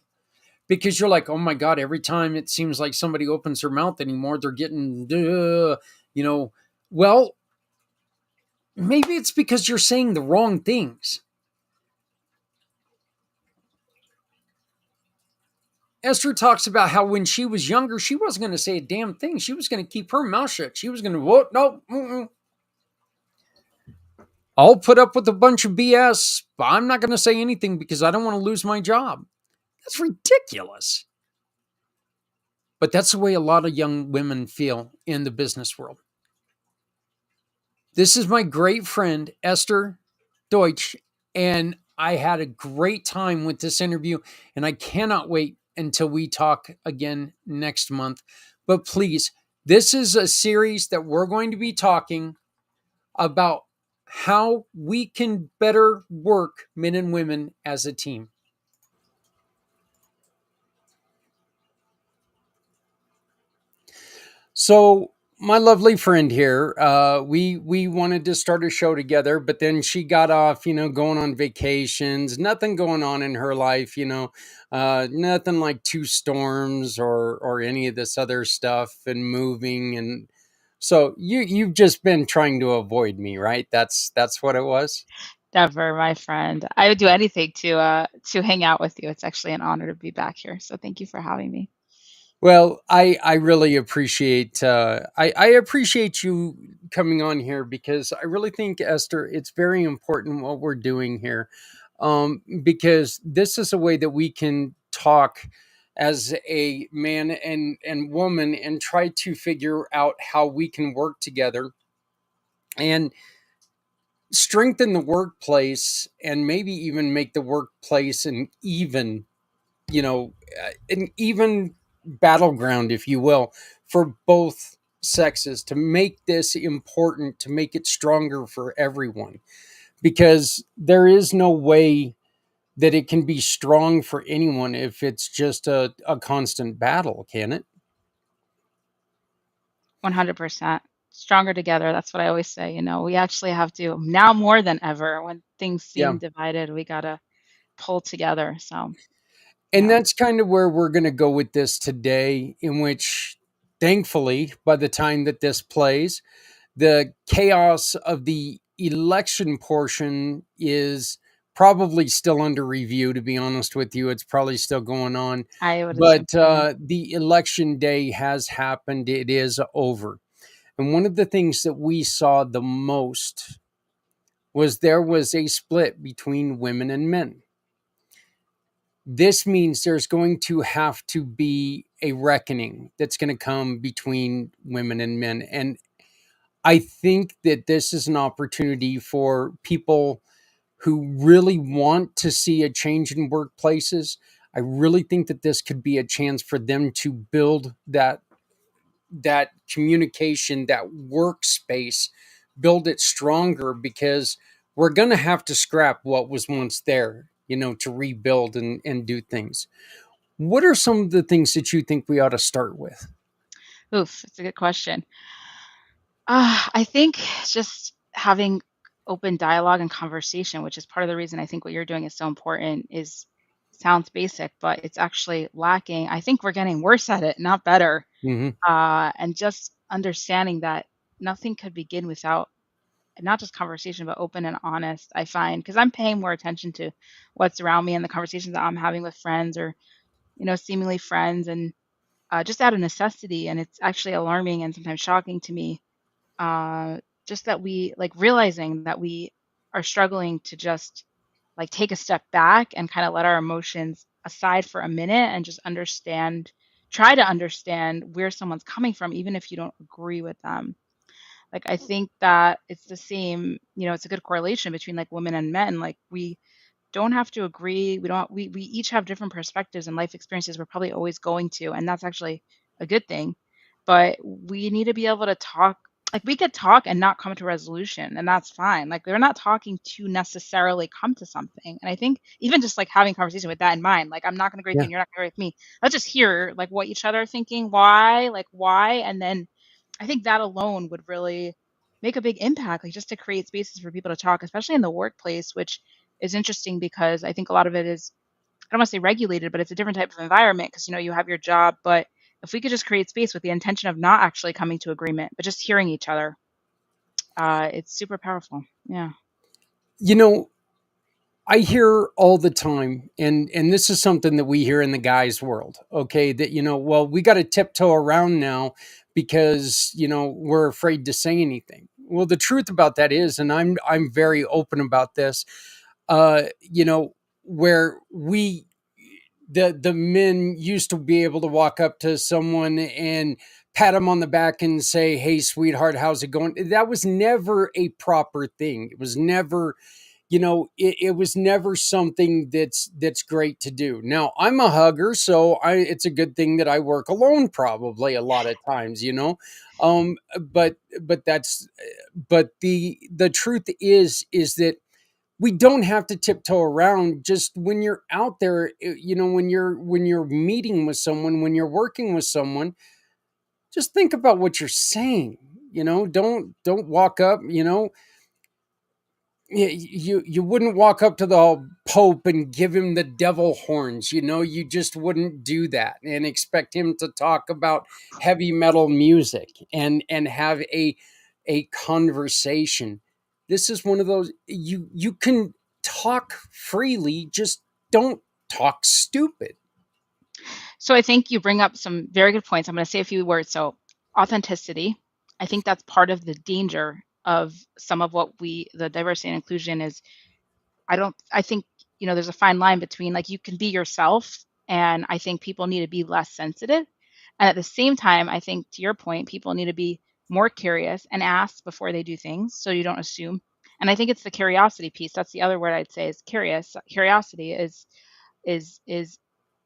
because you're like, oh my God, every time it seems like somebody opens their mouth anymore, they're getting, well, maybe it's because you're saying the wrong things. Esther talks about how when she was younger, she wasn't going to say a damn thing. She was going to keep her mouth shut. She was going to, whoa, no, mm-mm. I'll put up with a bunch of BS, but I'm not going to say anything because I don't want to lose my job. That's ridiculous. But that's the way a lot of young women feel in the business world. This is my great friend, Esther Deutsch, and I had a great time with this interview, and I cannot wait until we talk again next month. But please, this is a series that we're going to be talking about how we can better work men and women as a team. So my lovely friend here, we wanted to start a show together, but then she got off, going on vacations, nothing going on in her life, nothing like two storms or any of this other stuff and moving. And so you've just been trying to avoid me, right? That's what it was. Never, my friend. I would do anything to hang out with you. It's actually an honor to be back here. So thank you for having me. Well, I really appreciate I appreciate you coming on here because I really think, Esther, it's very important what we're doing here, because this is a way that we can talk as a man and woman and try to figure out how we can work together and strengthen the workplace and maybe even make the workplace an even battleground, if you will, for both sexes, to make this important, to make it stronger for everyone. Because there is no way that it can be strong for anyone if it's just a constant battle, can it? 100%. Stronger together. That's what I always say. We actually have to, now more than ever, when things Yeah. seem divided, we got to pull together. So, And yeah, that's kind of where we're going to go with this today, in which, thankfully, by the time that this plays, the chaos of the election portion is probably still under review. To be honest with you, it's probably still going on. I would assume But so. Yeah. the election day has happened, it is over. And one of the things that we saw the most was there was a split between women and men. This means there's going to have to be a reckoning that's going to come between women and men. And I think that this is an opportunity for people who really want to see a change in workplaces. I really think that this could be a chance for them to build that communication, that workspace, build it stronger, because we're going to have to scrap what was once there, to rebuild and do things. What are some of the things that you think we ought to start with? Oof, it's a good question. I think just having open dialogue and conversation, which is part of the reason I think what you're doing is so important, is sounds basic, but it's actually lacking. I think we're getting worse at it, not better. Hmm. And just understanding that nothing could begin without not just conversation, but open and honest. I find because I'm paying more attention to what's around me and the conversations that I'm having with friends or seemingly friends, and just out of necessity. And it's actually alarming and sometimes shocking to me, uh, just that we like realizing that we are struggling to just like take a step back and kind of let our emotions aside for a minute and just try to understand where someone's coming from, even if you don't agree with them. Like, I think that it's the same, it's a good correlation between like women and men. Like, we don't have to agree. We each have different perspectives and life experiences we're probably always going to, and that's actually a good thing. But we need to be able to talk. Like, we could talk and not come to a resolution, and that's fine. Like, we're not talking to necessarily come to something. And I think even just like having conversation with that in mind, like, I'm not going to agree with you Yeah. and you're not going to agree with me. Let's just hear like what each other are thinking, why, and then I think that alone would really make a big impact, like just to create spaces for people to talk, especially in the workplace, which is interesting because I think a lot of it is, I don't want to say regulated, but it's a different type of environment because you have your job. But if we could just create space with the intention of not actually coming to agreement, but just hearing each other, it's super powerful. Yeah. You know, I hear all the time, and this is something that we hear in the guys world, okay, that well, we got to tiptoe around now because we're afraid to say anything. Well, the truth about that is, and I'm very open about this, uh you know where the men used to be able to walk up to someone and pat them on the back and say, "Hey sweetheart, how's it going?" That was never a proper thing. It was never, it was never something that's great to do. Now I'm a hugger, so it's a good thing that I work alone probably a lot of times, but that's but the truth is that we don't have to tiptoe around. Just when you're out there, when you're meeting with someone, when you're working with someone, just think about what you're saying. Don't walk up. You wouldn't walk up to the Pope and give him the devil horns. You just wouldn't do that and expect him to talk about heavy metal music and have a conversation. This is one of those, you can talk freely, just don't talk stupid. So I think you bring up some very good points. I'm going to say a few words. So authenticity, I think that's part of the danger of some of what the diversity and inclusion is. I think, there's a fine line between like you can be yourself, and I think people need to be less sensitive. And at the same time, I think to your point, people need to be more curious and ask before they do things so you don't assume. And I think it's the curiosity piece. That's the other word I'd say is curious. Curiosity is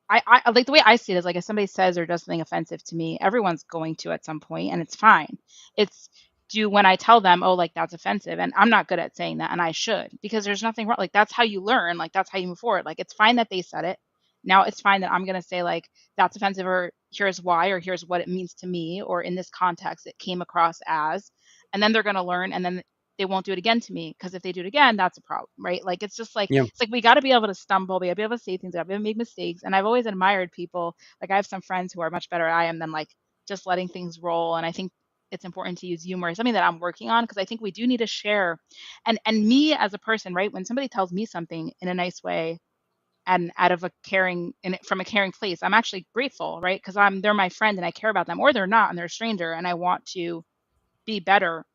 I like the way I see it is like if somebody says or does something offensive to me, everyone's going to at some point, and it's fine. It's do when I tell them, oh, like that's offensive, and I'm not good at saying that, and I should because there's nothing wrong. Like that's how you learn. Like that's how you move forward. Like it's fine that they said it. Now it's fine that I'm gonna say like that's offensive, or here's why, or here's what it means to me, or in this context it came across as. and then they're going to learn, and then they won't do it again to me, because if they do it again, that's a problem, right? Like it's just like Yeah. it's like we got to be able to stumble, we got to be able to say things, we got to be able to make mistakes. And I've always admired people. Like I have some friends who are much better I am than like just letting things roll. And I think it's important to use humor. It's something that I'm working on, because I think we do need to share. And me as a person, right? When somebody tells me something in a nice way and out of a caring and from a caring place, I'm actually grateful, right? Because they're my friend and I care about them, or they're not and they're a stranger and I want to be better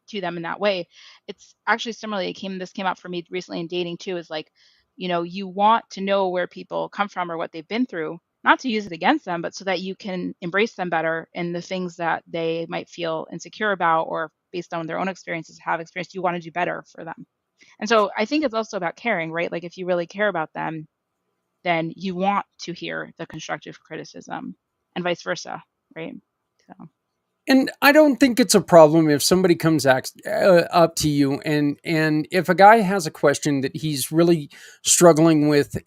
to them in that way. It's actually similarly, this came out for me recently in dating too, is like, you want to know where people come from or what they've been through, not to use it against them, but so that you can embrace them better in the things that they might feel insecure about, or based on their own experiences have experienced, you want to do better for them. And so I think it's also about caring, right? Like if you really care about them, then you want to hear the constructive criticism and vice versa, right? So And I don't think it's a problem if somebody comes up to you, and if a guy has a question that he's really struggling with,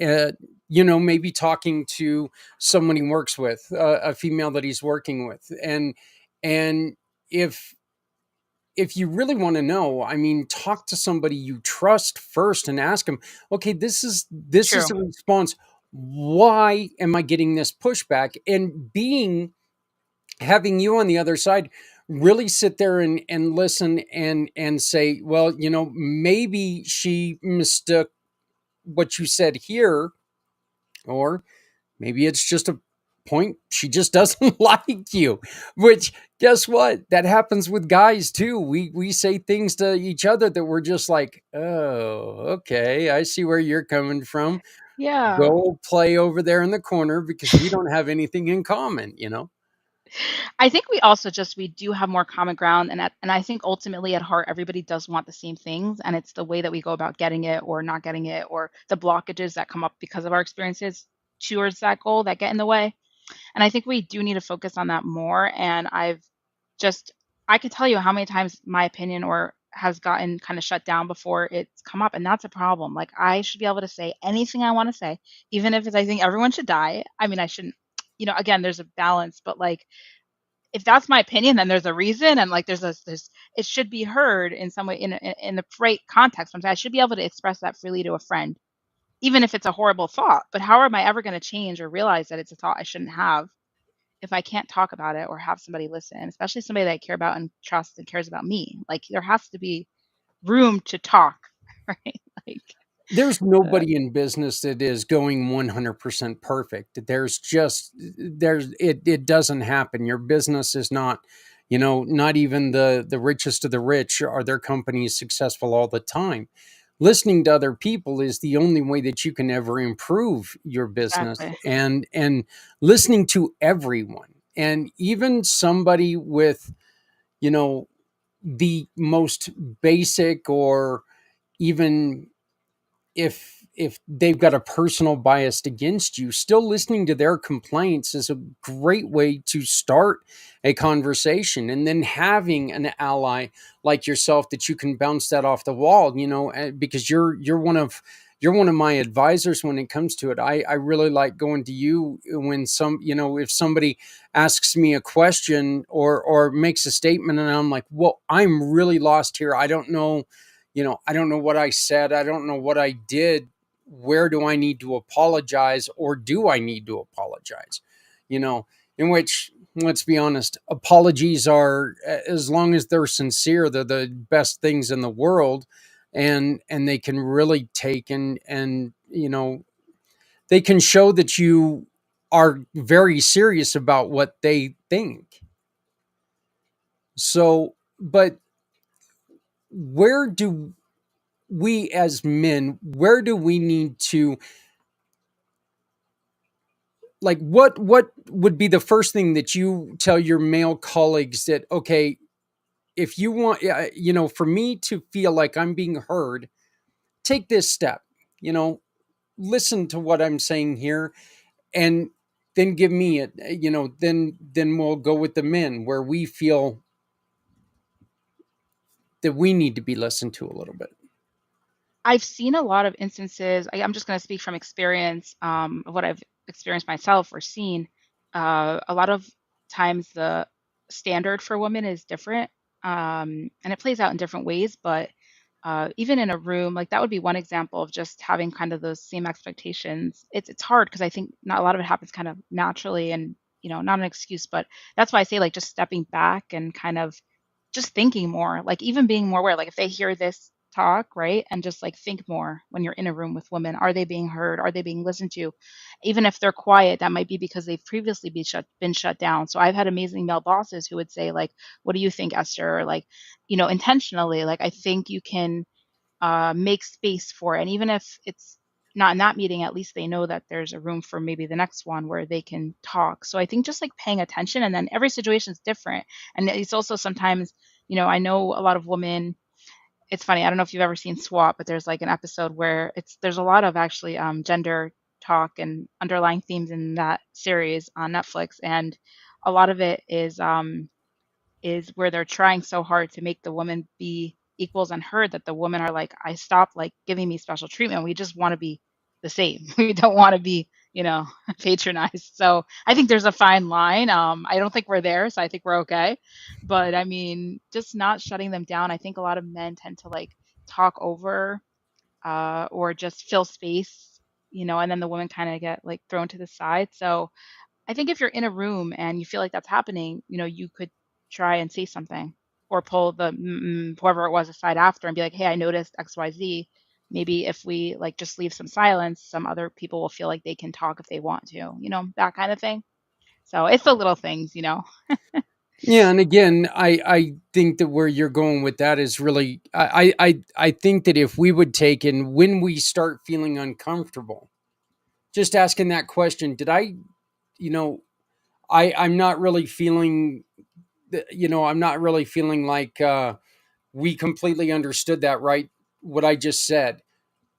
maybe talking to someone he works with, a female that he's working with, and if you really want to know, I mean, talk to somebody you trust first and ask them, okay, this is true. the response. Why am I getting this pushback? And having you on the other side really sit there and listen and say, well, maybe she mistook what you said here, or maybe it's just a point she just doesn't like you. Which, guess what, that happens with guys too. We say things to each other that we're just like, oh, okay, I see where you're coming from. Yeah. Go play over there in the corner because we don't have anything in common. I think we do have more common ground, and I think ultimately at heart everybody does want the same things, and it's the way that we go about getting it or not getting it, or the blockages that come up because of our experiences towards that goal that get in the way. And I think we do need to focus on that more. And just I can tell you how many times my opinion or has gotten kind of shut down before it's come up, and that's a problem. Like I should be able to say anything I want to say, even if it's I think everyone should die. I mean, I shouldn't, again, there's a balance, but like if that's my opinion, then there's a reason, and like there's it should be heard in some way in the right context. Sometimes I should be able to express that freely to a friend, even if it's a horrible thought. But how am I ever going to change or realize that it's a thought I shouldn't have if I can't talk about it or have somebody listen, especially somebody that I care about and trust and cares about me? Like there has to be room to talk, right? Like, There's uh, nobody in business that is going 100% perfect. It doesn't happen. Your business is not, not even the richest of the rich are their companies successful all the time. Listening to other people is the only way that you can ever improve your business, exactly. and listening to everyone, and even somebody with, you know, the most basic, or even if they've got a personal bias against you, still listening to their complaints is a great way to start a conversation, and then having an ally like yourself that you can bounce that off the wall, because you're one of my advisors when it comes to it. I really like going to you when if somebody asks me a question or makes a statement and I'm like, well, I'm really lost here. I don't know what I said. I don't know what I did. Where do I need to apologize, or do I need to apologize? In which, let's be honest, apologies are, as long as they're sincere, they're the best things in the world. And they can really take and they can show that you are very serious about what they think. So, but where do we as men, where do we need to, like, what would be the first thing that you tell your male colleagues, that, okay, if you want, for me to feel like I'm being heard, take this step, you know listen to what I'm saying here, and then give me it, then we'll go with the men where we feel that we need to be listened to a little bit. I've seen a lot of instances. I'm just going to speak from experience, of what I've experienced myself or seen. A lot of times the standard for women is different. And it plays out in different ways, but even in a room, like that would be one example of just having kind of those same expectations. It's hard because I think not a lot of it happens kind of naturally, and not an excuse, but that's why I say like just stepping back and kind of just thinking more, like even being more aware, like if they hear this talk, right, and just like think more when you're in a room with women, are they being heard? Are they being listened to? Even if they're quiet, that might be because they've previously been shut down. So I've had amazing male bosses who would say like, "What do you think, Esther?" Or like, intentionally, like I think you can make space for it. And even if it's not in that meeting, at least they know that there's a room for maybe the next one where they can talk. So I think just like paying attention, and then every situation is different. And it's also sometimes, I know a lot of women. It's funny. I don't know if you've ever seen SWAT, but there's like an episode where there's a lot of actually gender talk and underlying themes in that series on Netflix, and a lot of it is where they're trying so hard to make the women be equals and heard, that the women are like, I stop like giving me special treatment. We just want to be the same. We don't want to be, patronized. So I think there's a fine line. I don't think we're there, so I think we're okay. But I mean, just not shutting them down. I think a lot of men tend to like talk over or just fill space, and then the women kind of get like thrown to the side. So I think if you're in a room and you feel like that's happening, you could try and say something or pull the whoever it was aside after and be like, "Hey, I noticed XYZ. Maybe if we like just leave some silence, some other people will feel like they can talk if they want to, that kind of thing." So it's the little things. Yeah, and again, I think that where you're going with that is really, I think that if we would take, and when we start feeling uncomfortable, just asking that question, did I, you know, I'm not really feeling, I'm not really feeling like we completely understood that, right? What I just said.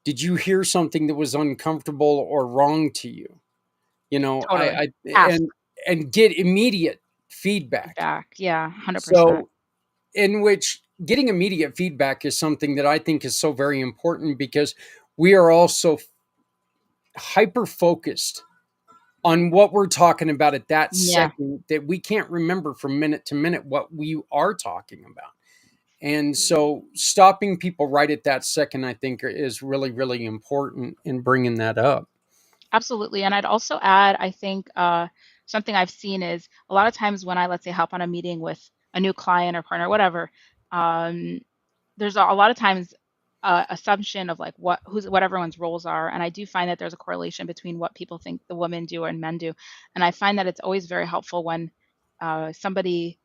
Did you hear something that was uncomfortable or wrong to you? Totally. I Ask and get immediate feedback. feedback. Yeah, 100%. So, in which getting immediate feedback is something that I think is so very important, because we are also hyper focused on what we're talking about at that Yeah. second, that we can't remember from minute to minute what we are talking about. And so stopping people right at that second, I think, is really, really important in bringing that up. Absolutely. And I'd also add, I think something I've seen is a lot of times when I, let's say, hop on a meeting with a new client or partner, whatever, um, there's a lot of times assumption of like what everyone's roles are. And I do find that there's a correlation between what people think the women do and men do. And I find that it's always very helpful when somebody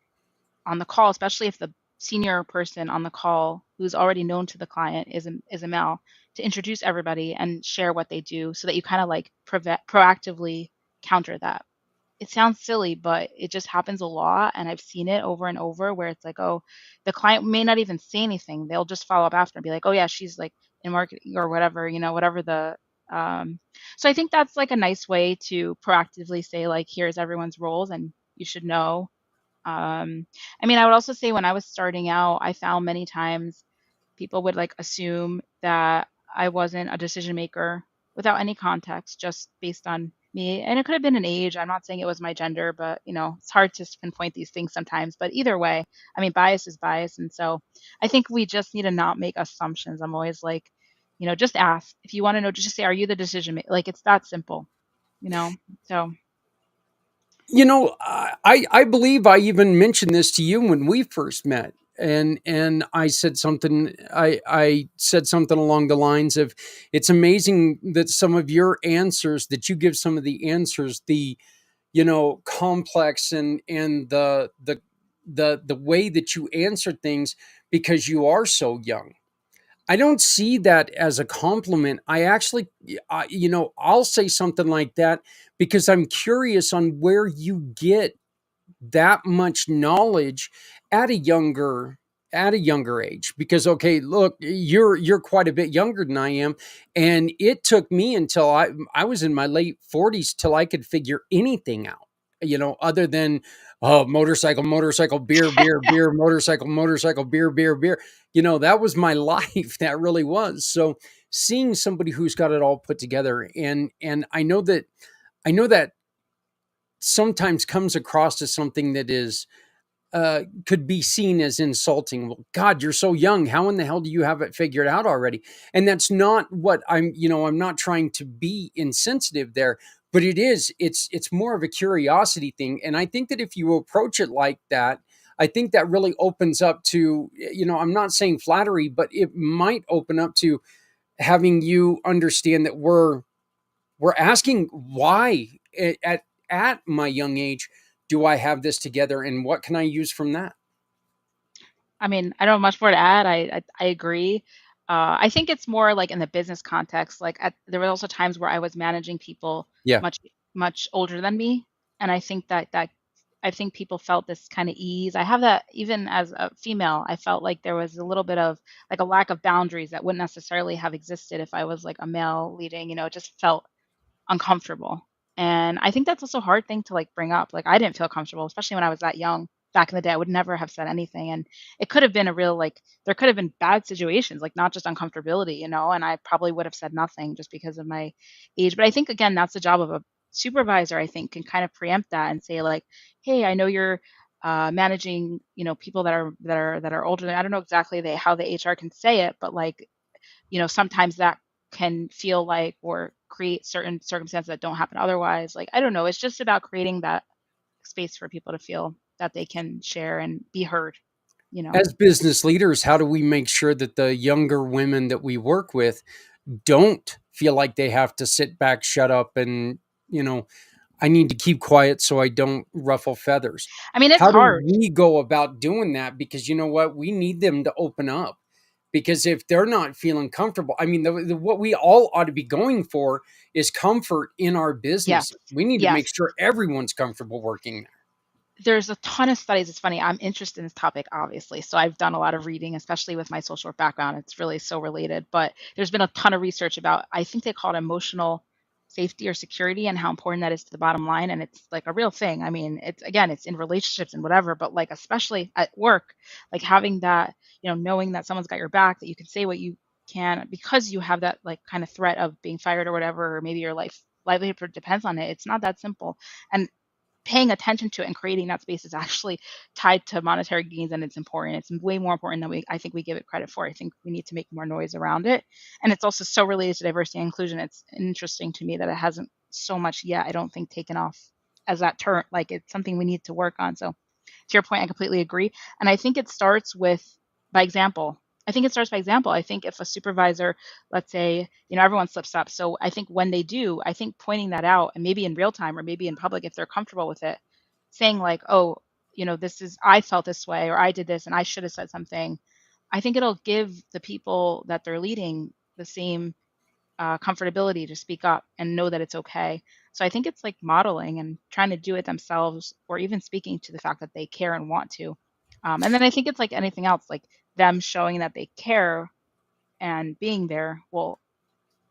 on the call, especially if the senior person on the call who's already known to the client is a male, to introduce everybody and share what they do so that you kind of like proactively counter that. It sounds silly, but it just happens a lot. And I've seen it over and over where it's like, oh, the client may not even say anything. They'll just follow up after and be like, oh, yeah, she's like in marketing or whatever, whatever the. Um, so I think that's like a nice way to proactively say, like, here's everyone's roles and you should know. I mean, I would also say when I was starting out, I found many times people would like assume that I wasn't a decision maker without any context, just based on me. And it could have been an age. I'm not saying it was my gender, but it's hard to pinpoint these things sometimes. But either way, I mean, bias is bias. And so I think we just need to not make assumptions. I'm always like, just ask. If you want to know, just say, are you the decision maker? Like it's that simple, you know? So I believe I even mentioned this to you when we first met, and I said something. I said something along the lines of, "It's amazing that some of your answers, that you give some of the answers, the complex, and the way that you answer things, because you are so young." I don't see that as a compliment. I actually, I'll say something like that because I'm curious on where you get that much knowledge at a younger age. Because, okay, look, you're quite a bit younger than I am, and it took me until I was in my late 40s till I could figure anything out, other than, oh, motorcycle, beer, beer, beer, motorcycle, beer, beer, beer. That was my life. That really was. So seeing somebody who's got it all put together, and I know that sometimes comes across as something that is could be seen as insulting. Well, God, you're so young. How in the hell do you have it figured out already? And that's not what I'm not trying to be insensitive there, but it's more of a curiosity thing. And I think that if you approach it like that, I think that really opens up to, I'm not saying flattery, but it might open up to having you understand that we're asking why at my young age do I have this together, and what can I use from that? I mean, I don't have much more to add. I agree. I think it's more like in the business context. Like there were also times where I was managing people Yeah. much older than me, and I think that I think people felt this kind of ease. I have that even as a female. I felt like there was a little bit of like a lack of boundaries that wouldn't necessarily have existed if I was like a male leading. It just felt uncomfortable. And I think that's also a hard thing to like bring up. Like I didn't feel comfortable, especially when I was that young back in the day. I would never have said anything. And it could have been a real like there could have been bad situations, like not just uncomfortability, and I probably would have said nothing just because of my age. But I think again, that's the job of a supervisor, I think, can kind of preempt that and say, like, hey, I know you're managing, people that are older. I don't know exactly how the HR can say it, but like, sometimes that can feel like or create certain circumstances that don't happen otherwise. Like, I don't know. It's just about creating that space for people to feel that they can share and be heard, you know. As business leaders, how do we make sure that the younger women that we work with don't feel like they have to sit back, shut up, and, I need to keep quiet so I don't ruffle feathers? I mean, it's How do hard. we go about doing that? Because you know what? We need them to open up. Because if they're not feeling comfortable, I mean, what we all ought to be going for is comfort in our Yes. businesses. We need to make Yes. sure everyone's comfortable working there. There's a ton of studies. It's funny. I'm interested in this topic, obviously. So I've done a lot of reading, especially with my social work background. It's really so related. But there's been a ton of research about, I think they call it emotional safety or security and how important that is to the bottom line. And it's like a real thing. I mean, it's in relationships and whatever, but like, especially at work, like having that, knowing that someone's got your back, that you can say what you can because you have that like kind of threat of being fired or whatever, or maybe your livelihood depends on it. It's not that simple. And paying attention to it and creating that space is actually tied to monetary gains, and it's important. It's way more important than I think we give it credit for. I think we need to make more noise around it. And it's also so related to diversity and inclusion. It's interesting to me that it hasn't so much yet, I don't think, taken off as that term. Like it's something we need to work on. So to your point, I completely agree. And I think it starts by example. I think it starts by example. I think if a supervisor, let's say, everyone slips up. So I think when they do, I think pointing that out and maybe in real time or maybe in public, if they're comfortable with it, saying like, oh, I felt this way or I did this and I should have said something. I think it'll give the people that they're leading the same comfortability to speak up and know that it's okay. So I think it's like modeling and trying to do it themselves or even speaking to the fact that they care and want to. And then I think it's like anything else, like them showing that they care and being there will,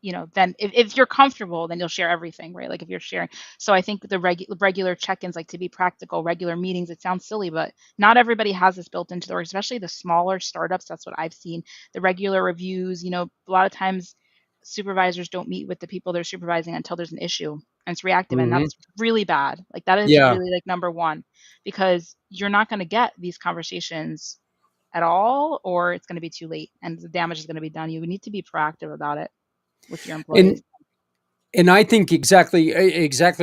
then if you're comfortable, then you'll share everything, right? Like if you're sharing. So I think the regular check-ins, like to be practical, regular meetings, it sounds silly, but not everybody has this built into their work, especially the smaller startups. That's what I've seen. The regular reviews, a lot of times supervisors don't meet with the people they're supervising until there's an issue and it's reactive. And Hmm. that's really bad. Like that is Yeah. really like number one, because you're not going to get these conversations at all, or it's going to be too late and the damage is going to be done. You need to be proactive about it with your And employees. and I think exactly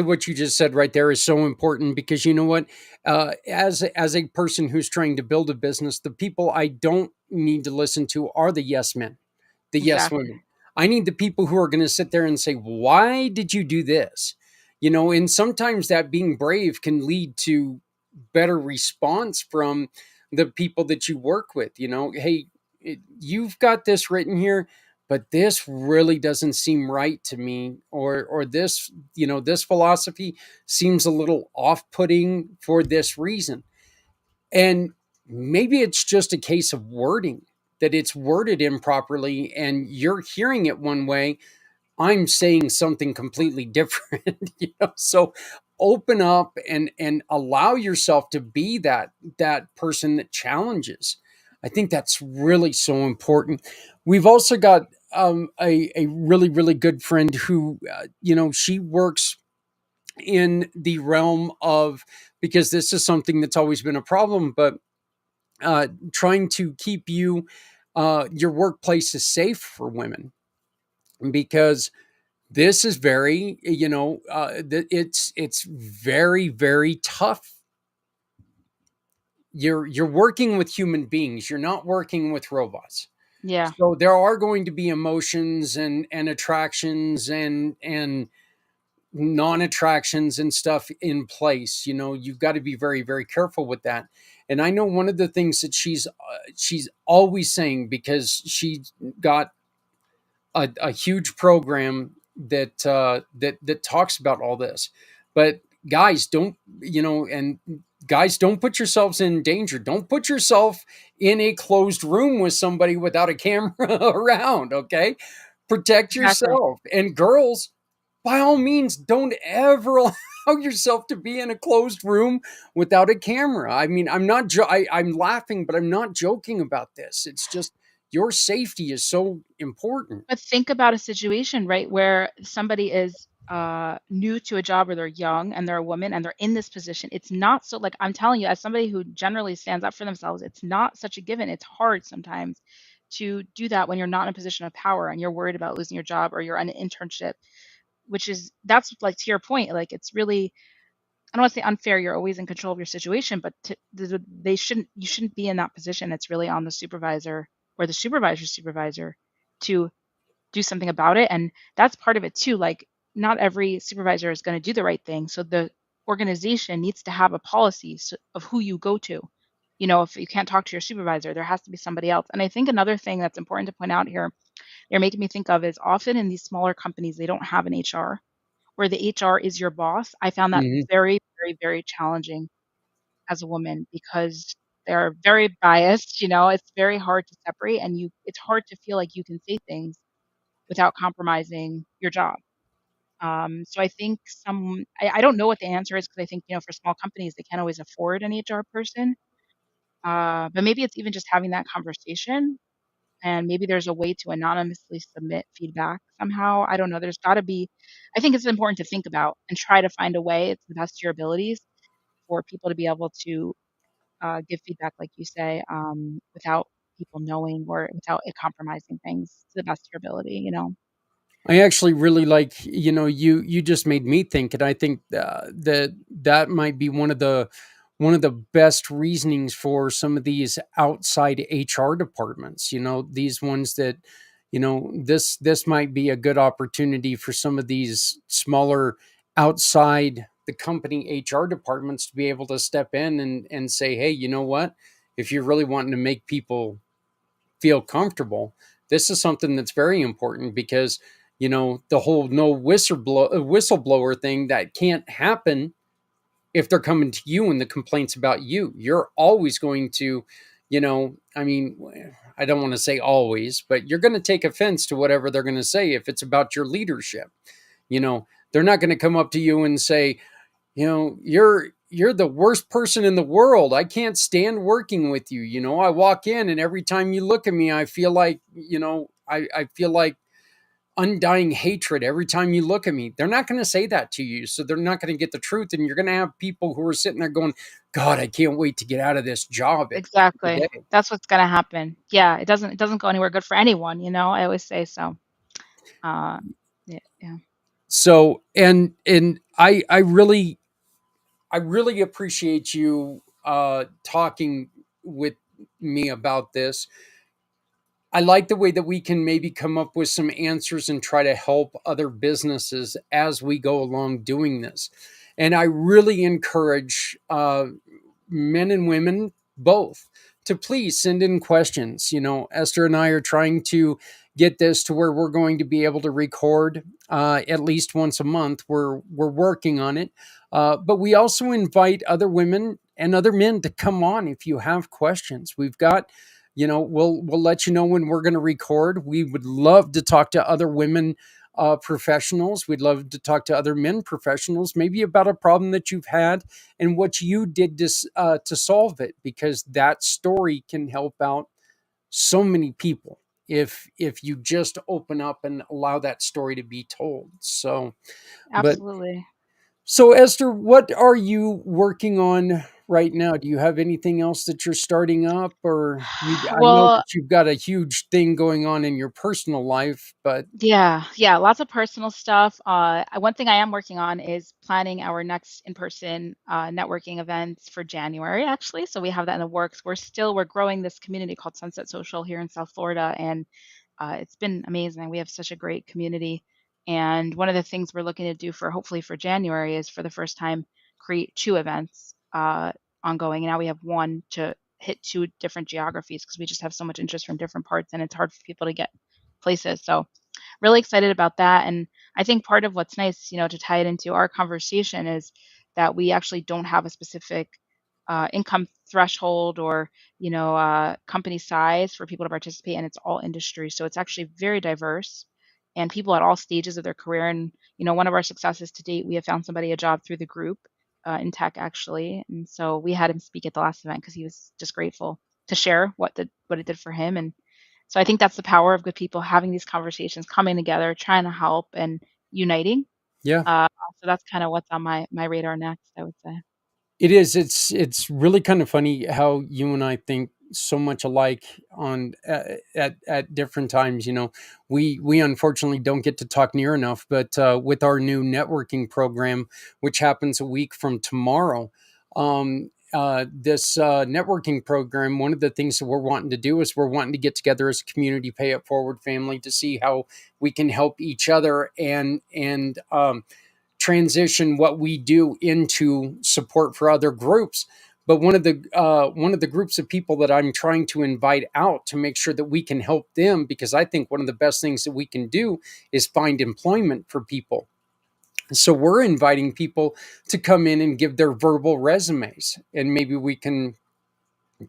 what you just said right there is so important, because you know what, as a person who's trying to build a business, the people I don't need to listen to are the yes men, the yes Exactly. women. I need the people who are going to sit there and say, why did you do this? And sometimes that being brave can lead to better response from the people that you work with. Hey, you've got this written here, but this really doesn't seem right to me, or this, this philosophy seems a little off-putting for this reason. And maybe it's just a case of wording, that it's worded improperly and you're hearing it one way, I'm saying something completely different. So open up and allow yourself to be that person that challenges. I think that's really so important. We've also got a really really good friend who she works in the realm of, because this is something that's always been a problem, but trying to keep your workplace is safe for women, because this is very, it's very, very tough. You're working with human beings. You're not working with robots. Yeah, So there are going to be emotions and attractions and non-attractions and stuff in place. You've got to be very, very careful with that. And I know one of the things that she's always saying, because she got a huge program that talks about all this. But guys, don't put yourselves in danger. Don't put yourself in a closed room with somebody without a camera around. Okay, protect exactly. yourself. And girls, by all means, don't ever allow yourself to be in a closed room without a camera. I mean, I'm laughing, but I'm not joking about this. It's just, your safety is so important. But think about a situation, right, where somebody is new to a job, or they're young and they're a woman and they're in this position. It's not so, like, I'm telling you, as somebody who generally stands up for themselves, it's not such a given. It's hard sometimes to do that when you're not in a position of power and you're worried about losing your job or you're on an internship, which is, that's like, to your point, like, it's really, I don't want to say unfair. You're always in control of your situation, but they shouldn't, you shouldn't be in that position. It's really on the supervisor or the supervisor's supervisor to do something about it. And that's part of it too. Like, not every supervisor is going to do the right thing. So the organization needs to have a policy of who you go to. If you can't talk to your supervisor, there has to be somebody else. And I think another thing that's important to point out here, you're making me think of, is often in these smaller companies, they don't have an HR, where the HR is your boss. I found that Mhm. very, very, very challenging as a woman, because they're very biased. It's very hard to separate, and it's hard to feel like you can say things without compromising your job. So I think I don't know what the answer is, because I think, for small companies, they can't always afford an HR person. But maybe it's even just having that conversation, and maybe there's a way to anonymously submit feedback somehow. I don't know. There's got to be, I think it's important to think about and try to find a way, it's the best of your abilities, for people to be able to give feedback, like you say, without people knowing, or without it compromising things, to the best of your ability. I actually really like, you just made me think, and I think that might be one of the best reasonings for some of these outside HR departments. These ones that, this might be a good opportunity for some of these smaller, outside the company HR departments, to be able to step in and say, hey, you know what? If you're really wanting to make people feel comfortable, this is something that's very important, because the whole no whistleblower thing, that can't happen if they're coming to you and the complaints about you. You're always going to, I mean, I don't want to say always, but you're going to take offense to whatever they're going to say if it's about your leadership. They're not going to come up to you and say, you're the worst person in the world. I can't stand working with you. I walk in, and every time you look at me, I feel like, I feel like undying hatred every time you look at me. They're not going to say that to you. So they're not going to get the truth. And you're going to have people who are sitting there going, God, I can't wait to get out of this job at the end of the Exactly. day. That's what's gonna happen. Yeah, it doesn't go anywhere good for anyone. I always say so. Uh, yeah, yeah, So, and I really appreciate you talking with me about this. I like the way that we can maybe come up with some answers and try to help other businesses as we go along doing this. And I really encourage men and women both to please send in questions. Esther and I are trying to get this to where we're going to be able to record at least once a month. We're working on it, but we also invite other women and other men to come on if you have questions. We've got, we'll let you know when we're going to record. We would love to talk to other women professionals. We'd love to talk to other men professionals, maybe about a problem that you've had and what you did to solve it, because that story can help out so many people if you just open up and allow that story to be told. But absolutely. So, Esther, what are you working on right now? Do you have anything else that you're starting up, or I know Well, that you've got a huge thing going on in your personal life, but yeah, lots of personal stuff. One thing I am working on is planning our next in-person networking events for January, actually. So we have that in the works. We're growing this community called Sunset Social here in South Florida, and it's been amazing. We have such a great community. And one of the things we're looking to do for hopefully for January is for the first time create two events ongoing. And now we have one to hit two different geographies because we just have so much interest from different parts and it's hard for people to get places. So really excited about that. And I think part of what's nice, to tie it into our conversation is that we actually don't have a specific income threshold or, company size for people to participate, and it's all industry. So it's actually very diverse and people at all stages of their career. And, one of our successes to date, we have found somebody a job through the group in tech, actually. And so we had him speak at the last event because he was just grateful to share what it did for him. And so I think that's the power of good people having these conversations, coming together, trying to help and uniting. yeah. Uh, so that's kind of what's on my radar next, I would say. It is. It's really kind of funny how you and I think so much alike on at different times. We unfortunately don't get to talk near enough, but with our new networking program, which happens a week from tomorrow, this networking program, one of the things that we're wanting to do is we're wanting to get together as a community pay it forward family to see how we can help each other and transition what we do into support for other groups. But one of the groups of people that I'm trying to invite out to make sure that we can help them, because I think one of the best things that we can do is find employment for people. So we're inviting people to come in and give their verbal resumes, and maybe we can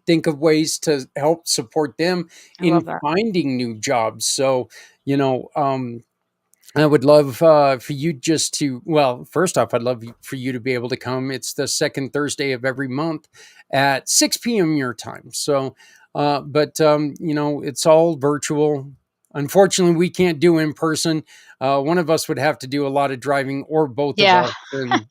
think of ways to help support them I love in that. finding new jobs. So, you know, I would love for you just to, well, first off, I'd love for you to be able to come. It's the second Thursday of every month at 6 p.m. your time. So, it's all virtual. Unfortunately, we can't do in person. One of us would have to do a lot of driving, or both of Yeah. us. And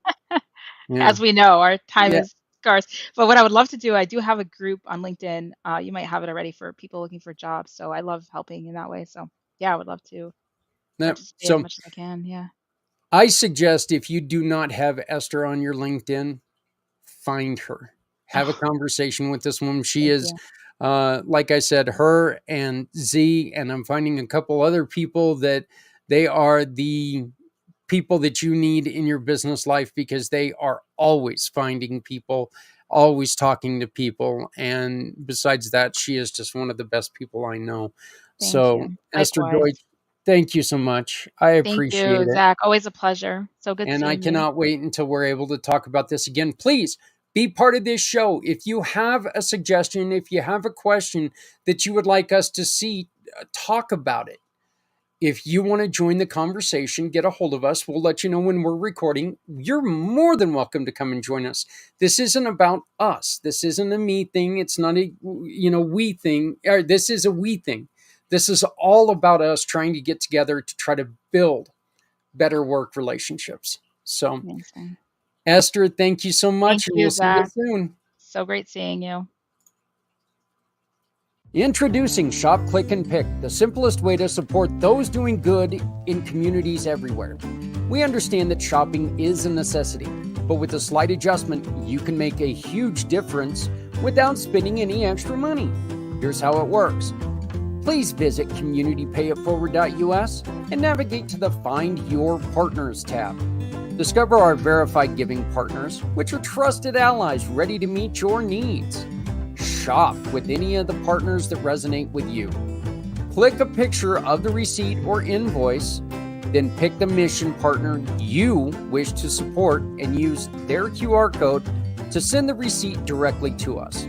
yeah, As we know, our time yeah, is scarce. But what I would love to do, I do have a group on LinkedIn. You might have it already for people looking for jobs. So I love helping in that way. So yeah, I would love to yeah. participate as So much as I can. Yeah. I suggest if you do not have Esther on your LinkedIn, find her, have a Oh, conversation with this woman. She thank is, you. like I said, her and Z, and I'm finding a couple other people that they are the people that you need in your business life, because they are always finding people, always talking to people. And besides that, she is just one of the best people I know. Thank So, you. Esther Likewise. Deutsch, thank you so much. I Thank appreciate you, it. Zach. Always a pleasure. So good And I seeing you. cannot wait until we're able to talk about this again. Please be part of this show. If you have a suggestion, if you have a question that you would like us to see, talk about it. If you want to join the conversation, get a hold of us. We'll let you know when we're recording. You're more than welcome to come and join us. This isn't about us. This isn't a me thing. It's not a we thing. This is a we thing. This is all about us trying to get together to try to build better work relationships. So, Amazing. Esther, thank you so Thank much, and we'll you, see you Zach. soon. So great seeing you. Introducing Shop, Click, and Pick, the simplest way to support those doing good in communities everywhere. We understand that shopping is a necessity, but with a slight adjustment, you can make a huge difference without spending any extra money. Here's how it works. Please visit communitypayitforward.us and navigate to the Find Your Partners tab. Discover our verified giving partners, which are trusted allies ready to meet your needs. Shop with any of the partners that resonate with you. Click a picture of the receipt or invoice, then pick the mission partner you wish to support and use their QR code to send the receipt directly to us.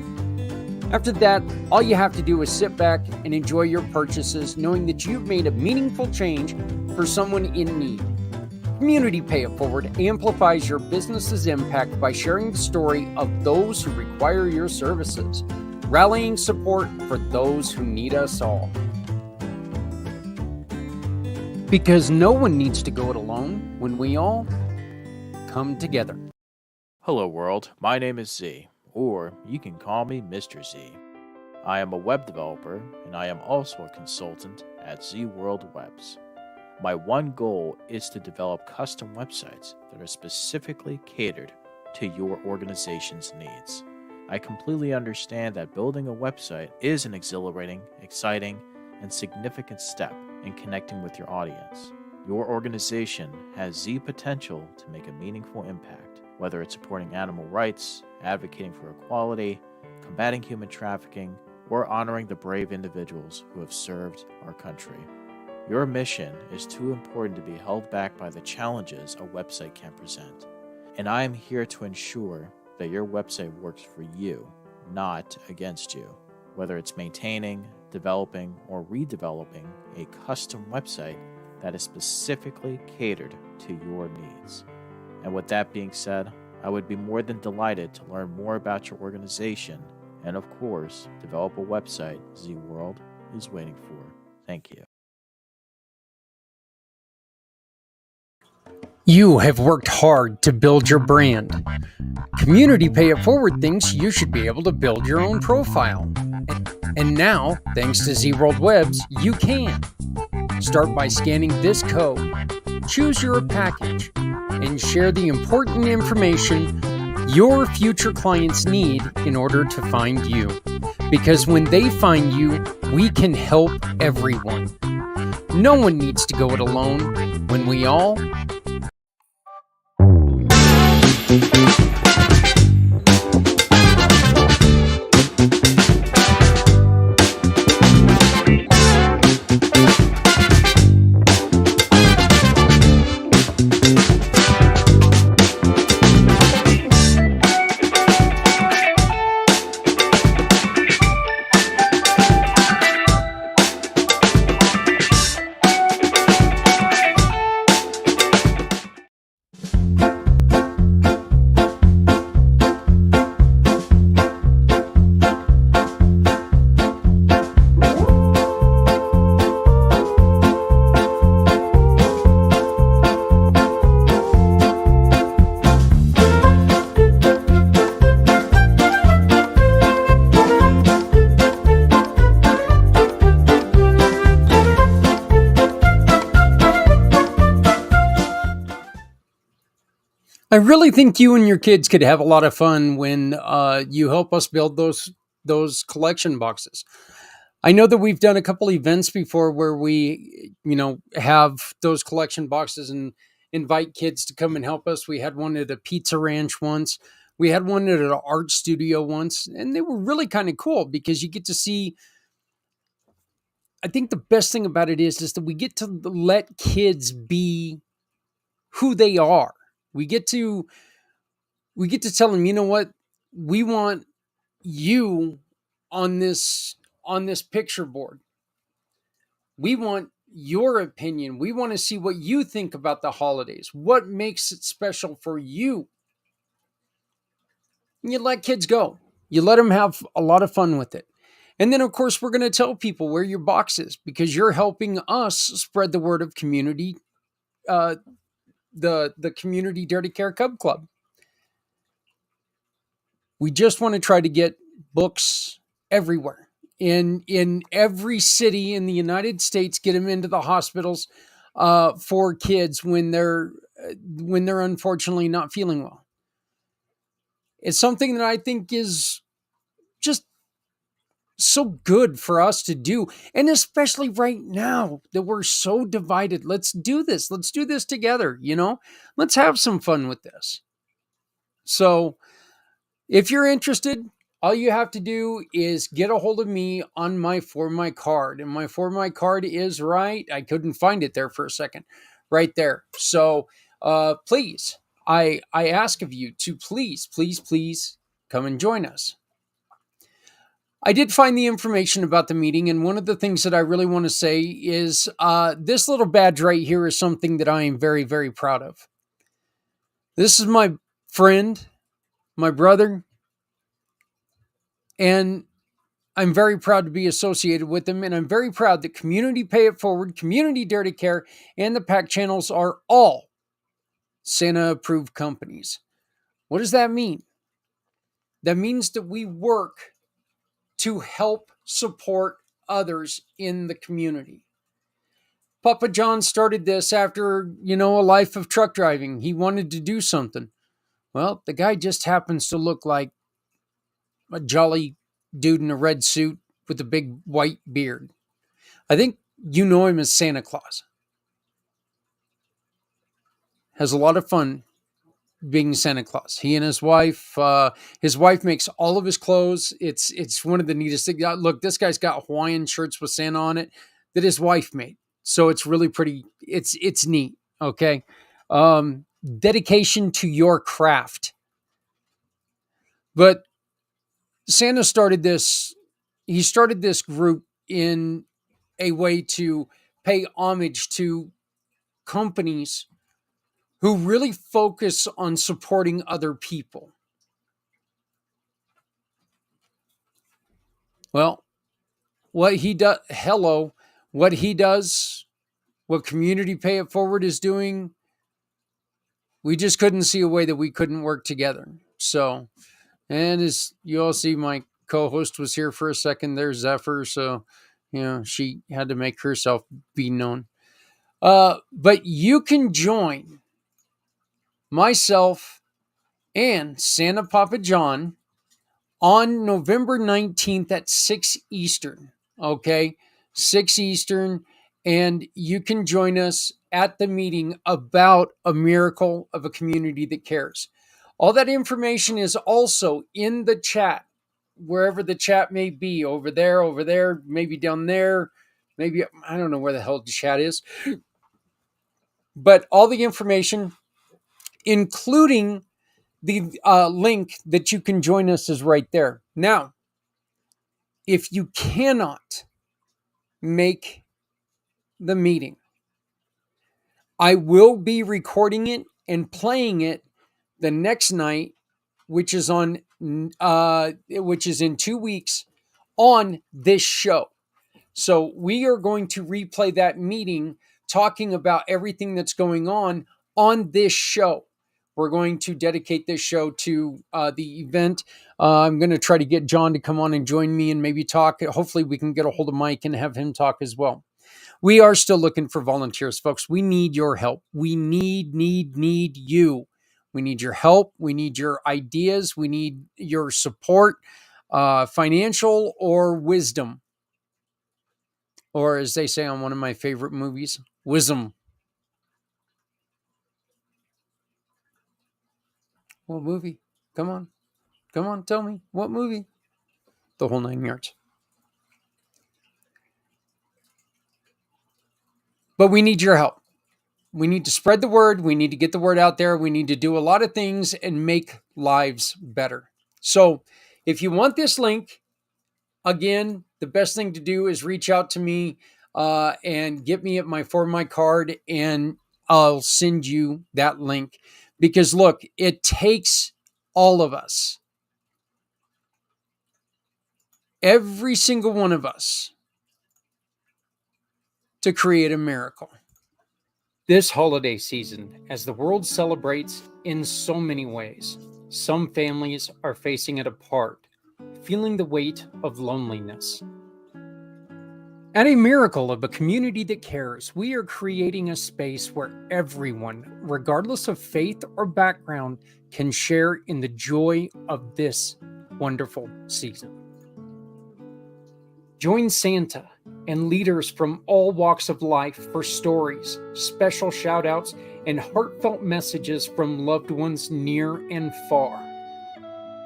After that, all you have to do is sit back and enjoy your purchases, knowing that you've made a meaningful change for someone in need. Community Pay It Forward amplifies your business's impact by sharing the story of those who require your services, rallying support for those who need us all. Because no one needs to go it alone when we all come together. Hello world, my name is Z, or you can call me Mr. Z. I am a web developer and I am also a consultant at Z World Webs. My one goal is to develop custom websites that are specifically catered to your organization's needs. I completely understand that building a website is an exhilarating, exciting, and significant step in connecting with your audience. Your organization has Z potential to make a meaningful impact, whether it's supporting animal rights, advocating for equality, combating human trafficking, or honoring the brave individuals who have served our country. Your mission is too important to be held back by the challenges a website can present, and I am here to ensure that your website works for you, not against you. Whether it's maintaining, developing, or redeveloping a custom website that is specifically catered to your needs. And with that being said, I would be more than delighted to learn more about your organization and, of course, develop a website Z World is waiting for. Thank you. You have worked hard to build your brand. Community Pay It Forward thinks you should be able to build your own profile. And now, thanks to Z World Webs, you can. Start by scanning this code, choose your package, and share the important information your future clients need in order to find you. Because when they find you, we can help everyone. No one needs to go it alone when we all I really think you and your kids could have a lot of fun when you help us build those collection boxes. I know that we've done a couple events before where we, have those collection boxes and invite kids to come and help us. We had one at a pizza ranch once. We had one at an art studio once, and they were really kind of cool because you get to see. I think the best thing about it is that we get to let kids be who they are. We get to tell them, you know what, we want you on this picture board. We want your opinion. We want to see what you think about the holidays. What makes it special for you? And you let kids go. You let them have a lot of fun with it. And then, of course, we're going to tell people where your box is because you're helping us spread the word of community, the Community Dirty Care Cub Club. We just want to try to get books everywhere. In every city in the United States, get them into the hospitals for kids when they're unfortunately not feeling well. It's something that I think is just so good for us to do, and especially right now that we're so divided. Let's do this. Let's do this together. Let's have some fun with this. So, if you're interested, all you have to do is get a hold of me on my For My card. And my For My card is right. I couldn't find it there for a second. Right there. So please, I ask of you to please come and join us. I did find the information about the meeting. And one of the things that I really want to say is this little badge right here is something that I am very, very proud of. This is my friend, my brother, and I'm very proud to be associated with them, and I'm very proud that Community Pay It Forward, Community Dirty Care, and the PAC channels are all Santa-approved companies. What does that mean? That means that we work to help support others in the community. Papa John started this after, a life of truck driving. He wanted to do something. Well, the guy just happens to look like a jolly dude in a red suit with a big white beard. I think you know him as Santa Claus. Has a lot of fun being Santa Claus. He and his wife makes all of his clothes. It's one of the neatest things. Look, this guy's got Hawaiian shirts with Santa on it that his wife made. So it's really pretty. It's neat. Okay. Dedication to your craft. But Santa started this. He started this group in a way to pay homage to companies who really focus on supporting other people. Well, what he does, what Community Pay It Forward is doing, we just couldn't see a way that we couldn't work together. So, and as you all see, my co-host was here for a second. There's Zephyr. So, she had to make herself be known. But you can join myself and Santa Papa John on November 19th at 6 Eastern. Okay, 6 Eastern. And you can join us at the meeting about a miracle of a community that cares. All that information is also in the chat, wherever the chat may be, over there, maybe down there, maybe, I don't know where the hell the chat is. But all the information, including the link that you can join us, is right there. Now, if you cannot make the meeting, I will be recording it and playing it the next night, which is in 2 weeks on this show. So we are going to replay that meeting, talking about everything that's going on this show. We're going to dedicate this show to the event. I'm going to try to get John to come on and join me and maybe talk. Hopefully we can get a hold of Mike and have him talk as well. We are still looking for volunteers, folks. We need your help. We need you. We need your help. We need your ideas. We need your support, financial or wisdom. Or as they say on one of my favorite movies, wisdom. What movie? Come on, tell me. What movie? The whole 9 yards. But we need your help. We need to spread the word. We need to get the word out there. We need to do a lot of things and make lives better. So if you want this link, again, the best thing to do is reach out to me and get me at my card, and I'll send you that link. Because look, it takes all of us, every single one of us, to create a miracle. This holiday season, as the world celebrates in so many ways, some families are facing it apart, feeling the weight of loneliness. At a miracle of a community that cares, we are creating a space where everyone, regardless of faith or background, can share in the joy of this wonderful season. Join Santa and leaders from all walks of life for stories, special shout-outs, and heartfelt messages from loved ones near and far.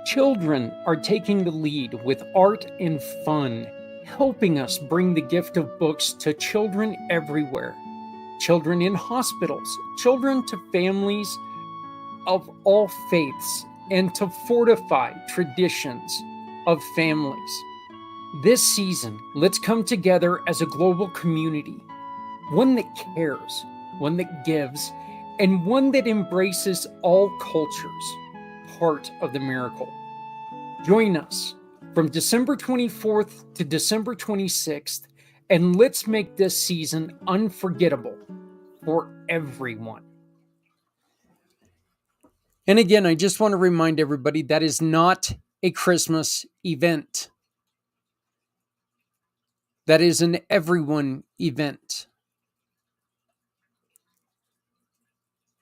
Children are taking the lead with art and fun, helping us bring the gift of books to children everywhere. Children in hospitals, children to families of all faiths, and to fortify traditions of families. This season, let's come together as a global community, one that cares, one that gives, and one that embraces all cultures, part of the miracle. Join us from December 24th to December 26th, and let's make this season unforgettable for everyone. And again, I just want to remind everybody that is not a Christmas event. That is an everyone event.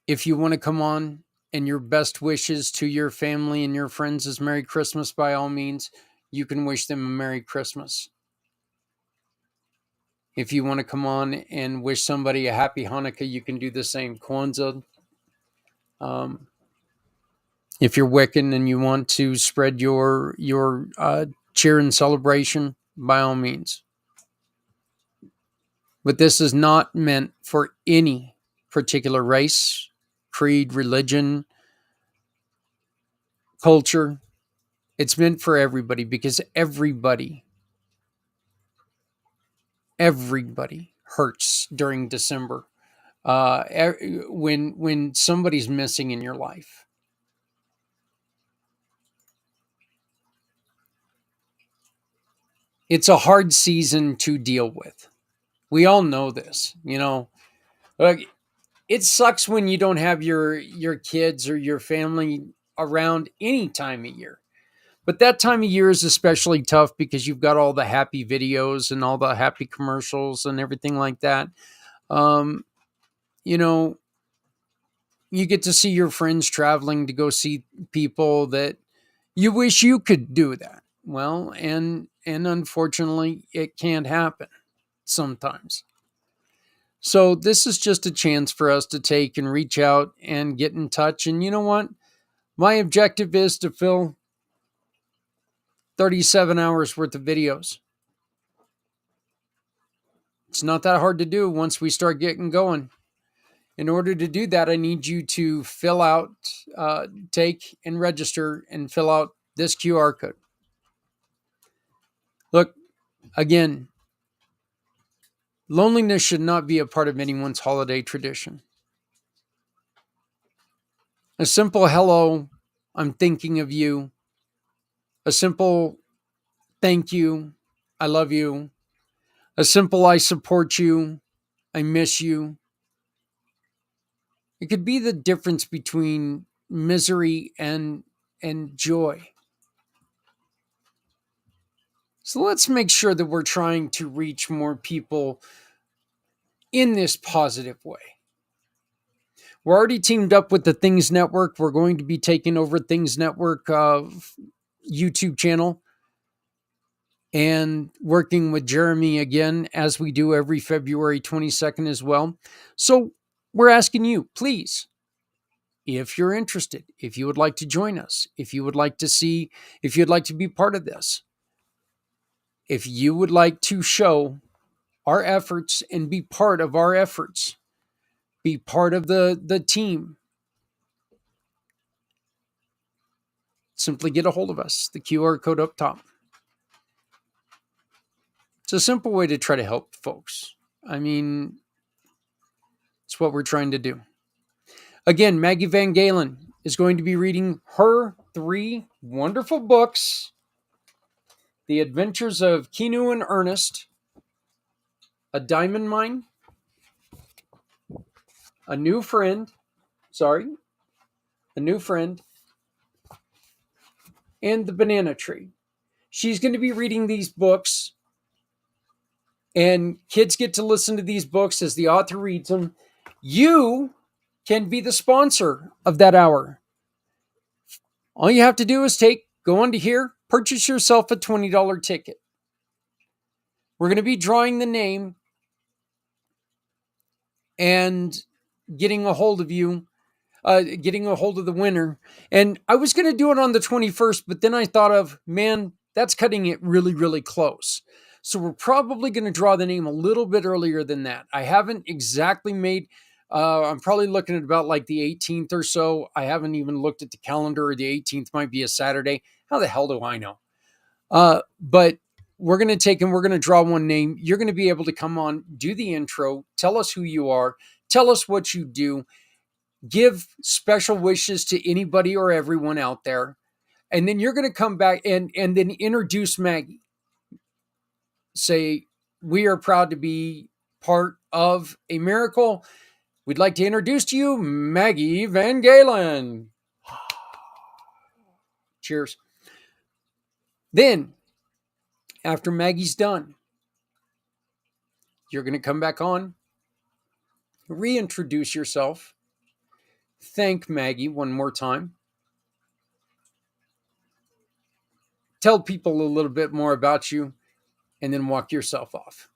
If you want to come on and your best wishes to your family and your friends is Merry Christmas, by all means, you can wish them a Merry Christmas. If you want to come on and wish somebody a Happy Hanukkah, you can do the same. Kwanzaa. If you're Wiccan and you want to spread your cheer and celebration, by all means. But this is not meant for any particular race, creed, religion, culture. It's meant for everybody because everybody hurts during December when somebody's missing in your life. It's a hard season to deal with. We all know this, Like, it sucks when you don't have your kids or your family around any time of year. But that time of year is especially tough because you've got all the happy videos and all the happy commercials and everything like that. You know, you get to see your friends traveling to go see people that you wish you could do that. Well, and unfortunately, it can't happen sometimes. So this is just a chance for us to take and reach out and get in touch. And you know what? My objective is to fill 37 hours worth of videos. It's not that hard to do once we start getting going. In order to do that, I need you to fill out, take and register and fill out this QR code. Look, again, loneliness should not be a part of anyone's holiday tradition. A simple hello, I'm thinking of you. A simple thank you, I love you. A simple I support you, I miss you. It could be the difference between misery and joy. So let's make sure that we're trying to reach more people in this positive way. We're already teamed up with the Things Network. We're going to be taking over Things Network YouTube channel and working with Jeremy again, as we do every February 22nd as well. So we're asking you, please, if you're interested, if you would like to join us, if you would like to see, if you'd like to be part of this, if you would like to show our efforts and be part of our efforts, be part of the team, simply get a hold of us. The QR code up top. It's a simple way to try to help folks. I mean, it's what we're trying to do. Again, Maggie Van Galen is going to be reading her 3 wonderful books: The Adventures of Keanu and Ernest, A Diamond Mine, A New Friend, and The Banana Tree. She's going to be reading these books, and kids get to listen to these books as the author reads them. You can be the sponsor of that hour. All you have to do is go on to here, purchase yourself a $20 ticket. We're going to be drawing the name and getting a hold of you, getting a hold of the winner. And I was going to do it on the 21st, but then I thought of, man, that's cutting it really, really close. So we're probably going to draw the name a little bit earlier than that. I haven't exactly made, I'm probably looking at about like the 18th or so. I haven't even looked at the calendar, or the 18th might be a Saturday. How the hell do I know? But we're going to take and we're going to draw one name. You're going to be able to come on, do the intro, tell us who you are, tell us what you do, give special wishes to anybody or everyone out there. And then you're going to come back and then introduce Maggie. Say, we are proud to be part of a miracle. We'd like to introduce to you Maggie Van Galen. Cheers. Then, after Maggie's done, you're going to come back on, reintroduce yourself, thank Maggie one more time, tell people a little bit more about you, and then walk yourself off.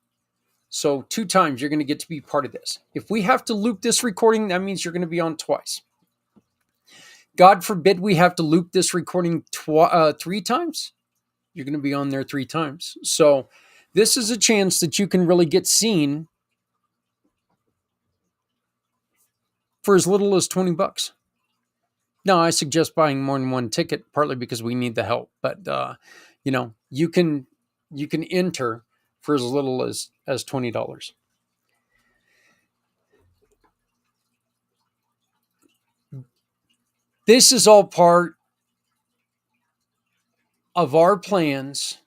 So 2 times you're going to get to be part of this. If we have to loop this recording, that means you're going to be on twice. God forbid we have to loop this recording 3 times. You're going to be on there 3 times. So this is a chance that you can really get seen for as little as $20. Now, I suggest buying more than one ticket, partly because we need the help. But you can enter for as little as $20. This is all part of our plans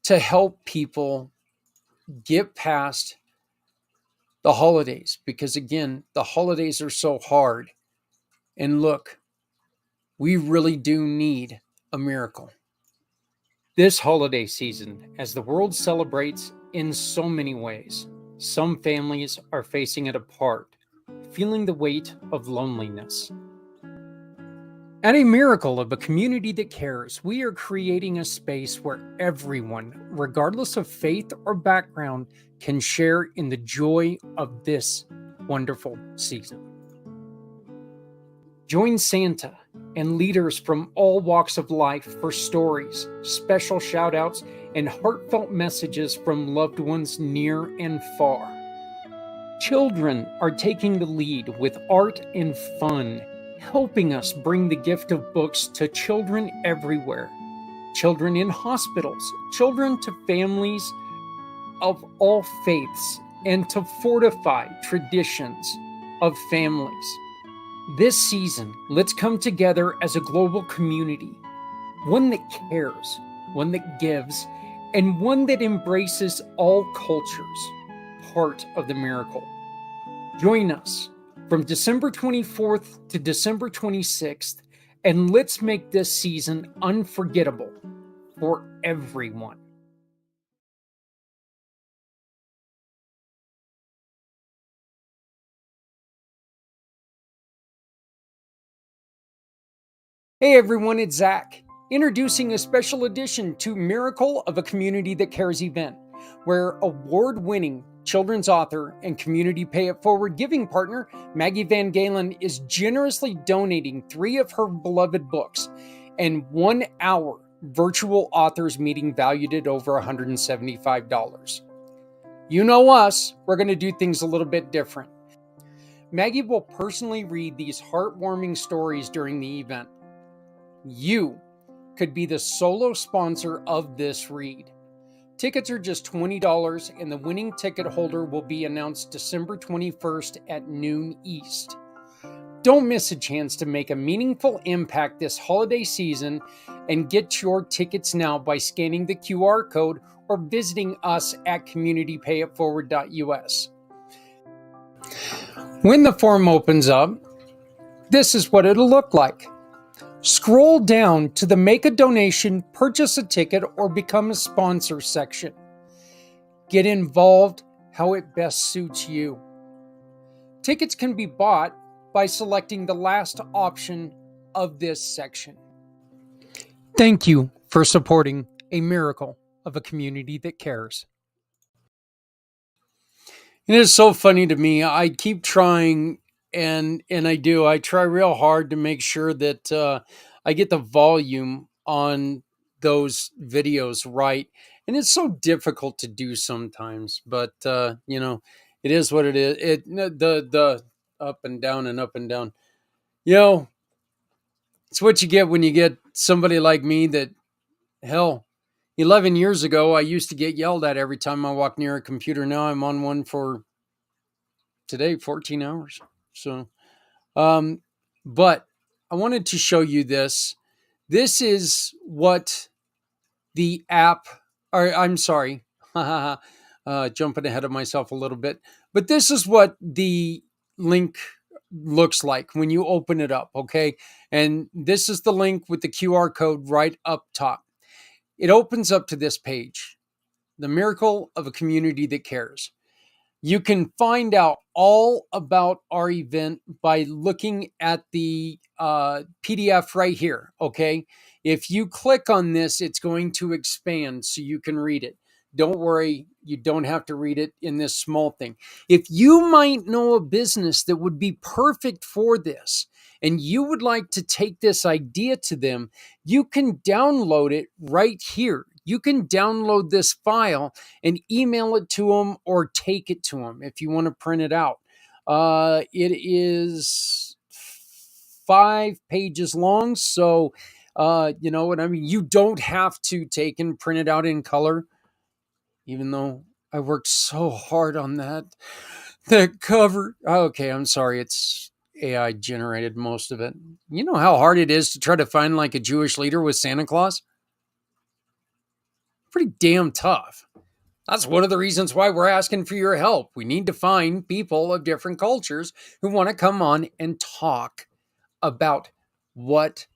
to help people get past the holidays, because again, the holidays are so hard. And look, we really do need a miracle. This holiday season, as the world celebrates in so many ways, some families are facing it apart, feeling the weight of loneliness. At A Miracle of a Community That Cares, we are creating a space where everyone, regardless of faith or background, can share in the joy of this wonderful season. Join Santa and leaders from all walks of life for stories, special shout-outs, and heartfelt messages from loved ones near and far. Children are taking the lead with art and fun, helping us bring the gift of books to children everywhere. Children in hospitals, children to families of all faiths, and to fortify traditions of families. This season, let's come together as a global community, one that cares, one that gives, and one that embraces all cultures, part of the miracle. Join us from December 24th to December 26th, and let's make this season unforgettable for everyone. Hey everyone, it's Zach, introducing a special edition to Miracle of a Community That Cares event, where award-winning children's author and community Pay It Forward giving partner Maggie Van Galen is generously donating 3 of her beloved books and 1 hour virtual authors meeting valued at over $175. You know us, we're going to do things a little bit different. Maggie will personally read these heartwarming stories during the event. You could be the solo sponsor of this read. Tickets are just $20, and the winning ticket holder will be announced December 21st at noon East. Don't miss a chance to make a meaningful impact this holiday season, and get your tickets now by scanning the QR code or visiting us at communitypayitforward.us. When the form opens up, this is what it'll look like. Scroll down to the Make a Donation, Purchase a Ticket, or Become a Sponsor section. Get involved how it best suits you. Tickets can be bought by selecting the last option of this section. Thank you for supporting A Miracle of a Community That Cares. It is so funny to me. I keep trying, and I try real hard to make sure that I get the volume on those videos right. And it's so difficult to do sometimes, but it is what it is. The up and down and up and down. It's what you get when you get somebody like me that, hell, 11 years ago, I used to get yelled at every time I walked near a computer. Now I'm on one for today, 14 hours. So, but I wanted to show you this. This is what the app, or I'm sorry, jumping ahead of myself a little bit, but this is what the link looks like when you open it up, okay? And this is the link with the QR code right up top. It opens up to this page, The Miracle of a Community That Cares. You can find out all about our event by looking at the PDF right here, okay? If you click on this, it's going to expand so you can read it. Don't worry, you don't have to read it in this small thing. If you might know a business that would be perfect for this, and you would like to take this idea to them, you can download it right here. You can download this file and email it to them or take it to them if you want to print it out. It is 5 pages long, so you know what I mean? You don't have to take and print it out in color, even though I worked so hard on that cover. Okay, I'm sorry, it's AI generated most of it. You know how hard it is to try to find like a Jewish leader with Santa Claus? Pretty damn tough. That's one of the reasons why we're asking for your help. We need to find people of different cultures who want to come on and talk about what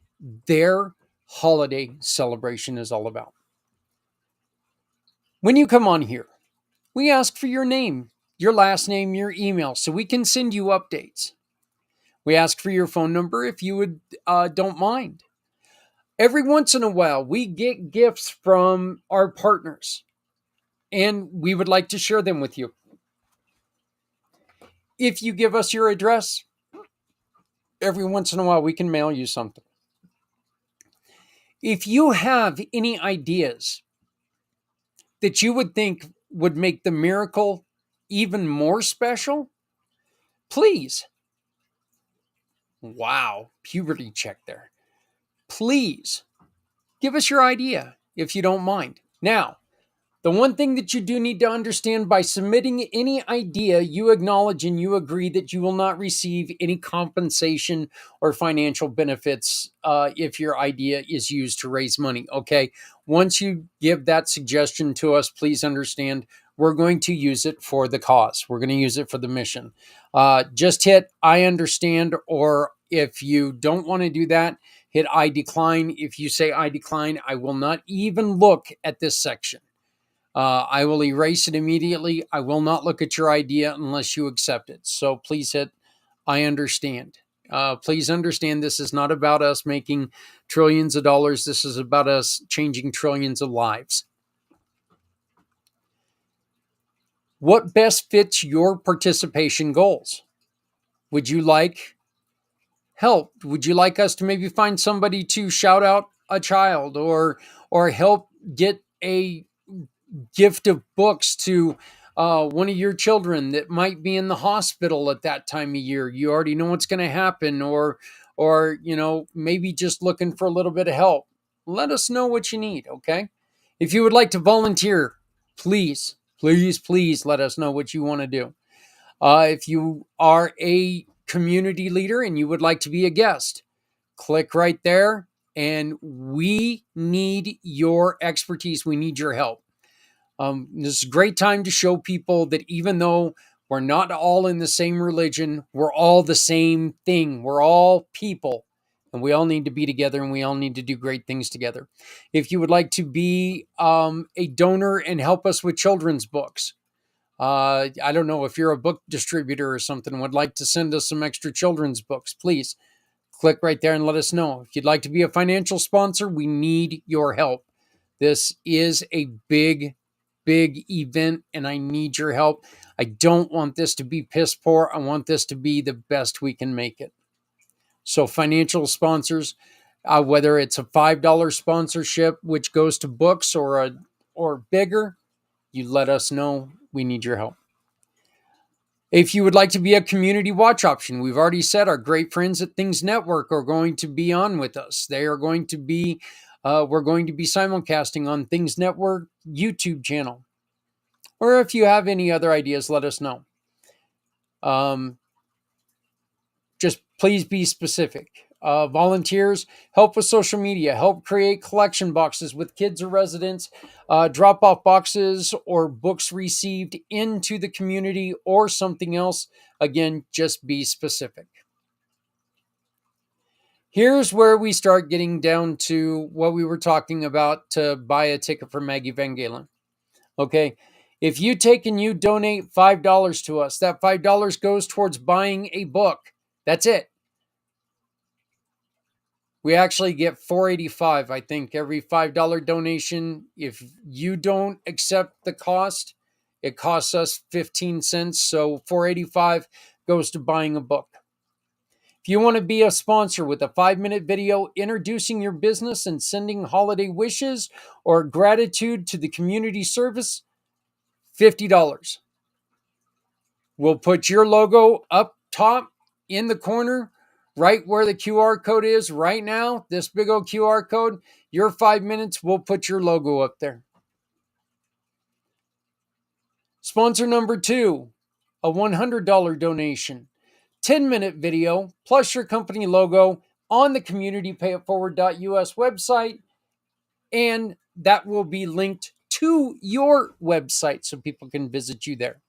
their holiday celebration is all about. When you come on here, we ask for your name, your last name, your email, so we can send you updates. We ask for your phone number if you would don't mind. Every once in a while, we get gifts from our partners, and we would like to share them with you. If you give us your address, every once in a while, we can mail you something. If you have any ideas that you would think would make the miracle even more special, please. Wow, puberty check there. Please give us your idea if you don't mind. Now, the one thing that you do need to understand, by submitting any idea, you acknowledge and you agree that you will not receive any compensation or financial benefits if your idea is used to raise money, okay? Once you give that suggestion to us, please understand we're going to use it for the cause. We're going to use it for the mission. Just hit I understand, or if you don't want to do that, hit I decline. If you say I decline, I will not even look at this section. I will erase it immediately. I will not look at your idea unless you accept it. So please hit I understand. Please understand this is not about us making trillions of dollars. This is about us changing trillions of lives. What best fits your participation goals? Would you like help? Would you like us to maybe find somebody to shout out a child, or help get a gift of books to one of your children that might be in the hospital at that time of year? You already know what's going to happen, or you know, maybe just looking for a little bit of help. Let us know what you need, okay? If you would like to volunteer, please let us know what you want to do. If you are a community leader and you would like to be a guest, click right there, and we need your expertise. We need your help. This is a great time to show people that even though we're not all in the same religion, we're all the same thing. We're all people, and we all need to be together, and we all need to do great things together. If you would like to be a donor and help us with children's books, I don't know, if you're a book distributor or something and would like to send us some extra children's books, please click right there and let us know. If you'd like to be a financial sponsor, we need your help. This is a big event, and I need your help. I don't want this to be piss poor. I want this to be the best we can make it. So financial sponsors, whether it's a $5 sponsorship, which goes to books, or bigger, you let us know. We need your help. If you would like to be a community watch option, we've already said our great friends at Things Network are going to be on with us. They are going to be, we're going to be simulcasting on Things Network YouTube channel. Or if you have any other ideas, let us know. Just please be specific. Volunteers, help with social media, help create collection boxes with kids or residents, drop off boxes or books received into the community, or something else. Again, just be specific. Here's where we start getting down to what we were talking about to buy a ticket for Maggie Van Galen. Okay. If you take and you donate $5 to us, that $5 goes towards buying a book. That's it. We actually get $4.85, I think, every $5 donation. If you don't accept the cost, it costs us 15 cents. So $4.85 goes to buying a book. If you want to be a sponsor with a 5-minute video introducing your business and sending holiday wishes or gratitude to the community service, $50. We'll put your logo up top in the corner, right where the QR code is right now, this big old QR code. Your 5 minutes, we'll put your logo up there. Sponsor number 2, a $100 donation. 10-minute video plus your company logo on the communitypayitforward.us website, and that will be linked to your website so people can visit you there.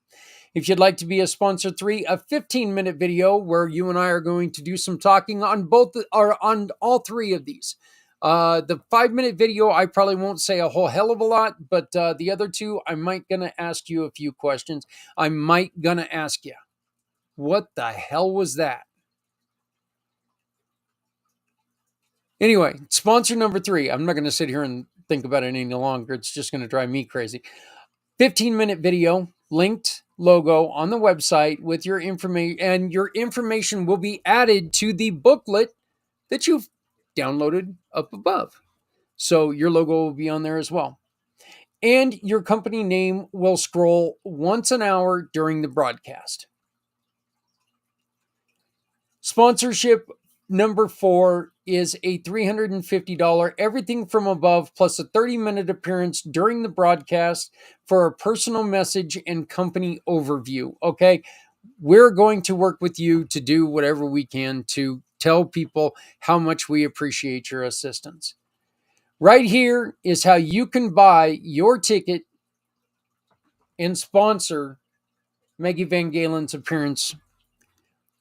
If you'd like to be a sponsor 3, a 15-minute video where you and I are going to do some talking on on all 3 of these. The 5-minute video, I probably won't say a whole hell of a lot, but the other 2, I might gonna ask you a few questions. I might gonna ask you, what the hell was that? Anyway, sponsor number 3. I'm not gonna sit here and think about it any longer. It's just gonna drive me crazy. 15-minute video, linked logo on the website with your information, and your information will be added to the booklet that you've downloaded up above. So your logo will be on there as well. And your company name will scroll once an hour during the broadcast. Sponsorship number 4 is a $350 everything from above plus a 30-minute appearance during the broadcast for a personal message and company overview. Okay, we're going to work with you to do whatever we can to tell people how much we appreciate your assistance. Right here is how you can buy your ticket and sponsor Maggie Van Galen's appearance.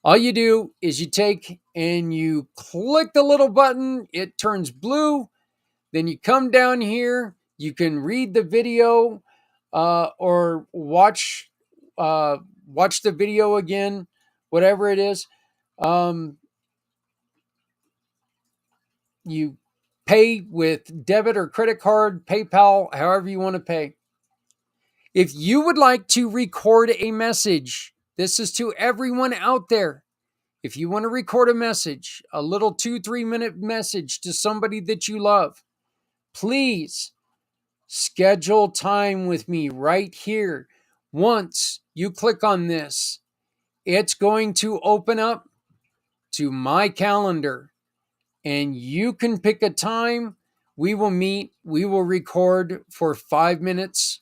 All you do is you take and you click the little button, it turns blue. Then you come down here, you can read the video or watch the video again, whatever it is. You pay with debit or credit card, PayPal, however you want to pay. If you would like to record a message, this is to everyone out there. If you want to record a message, a little 2-3 minute message to somebody that you love, please schedule time with me right here. Once you click on this, it's going to open up to my calendar and you can pick a time. We will meet. We will record for 5 minutes.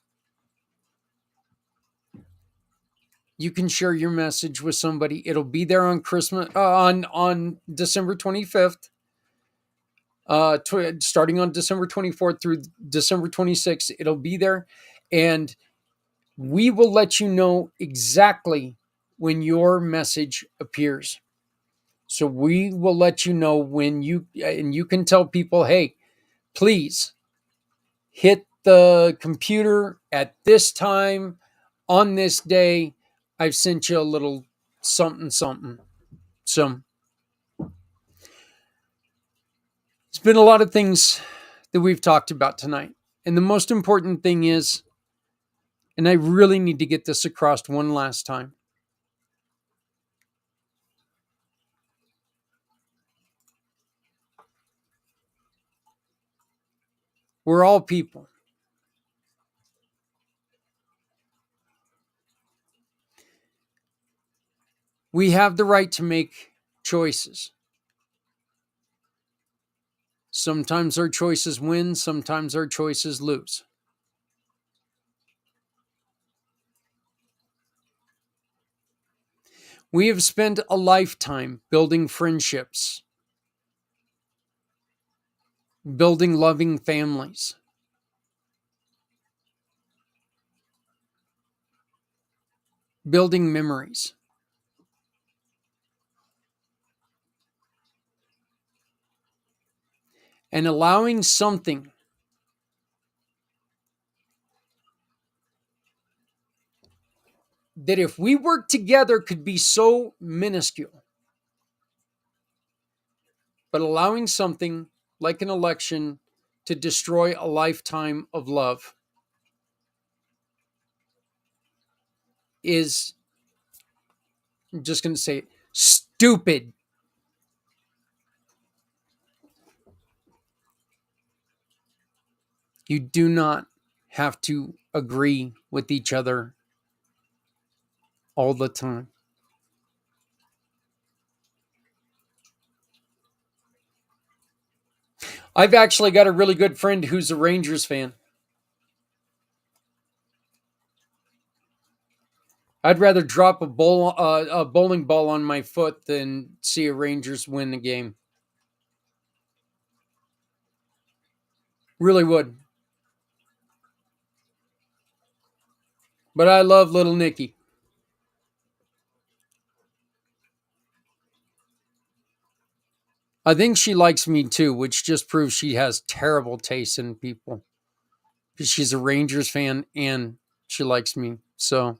You can share your message with somebody. It'll be there on Christmas, on December 25th, starting on December 24th through December 26th. It'll be there, and we will let you know exactly when your message appears. So we will let you know when and you can tell people, hey, please hit the computer at this time on this day. I've sent you a little something. So it's been a lot of things that we've talked about tonight. And the most important thing is, and I really need to get this across one last time, we're all people. We have the right to make choices. Sometimes our choices win, sometimes our choices lose. We have spent a lifetime building friendships, building loving families, building memories. and allowing something that if we work together could be so minuscule. But allowing something like an election to destroy a lifetime of love is, I'm just going to say it, stupid. You do not have to agree with each other all the time. I've actually got a really good friend who's a Rangers fan. I'd rather drop a bowling ball on my foot than see a Rangers win the game. Really would. But I love little Nikki. I think she likes me too, which just proves she has terrible taste in people. Because she's a Rangers fan and she likes me. So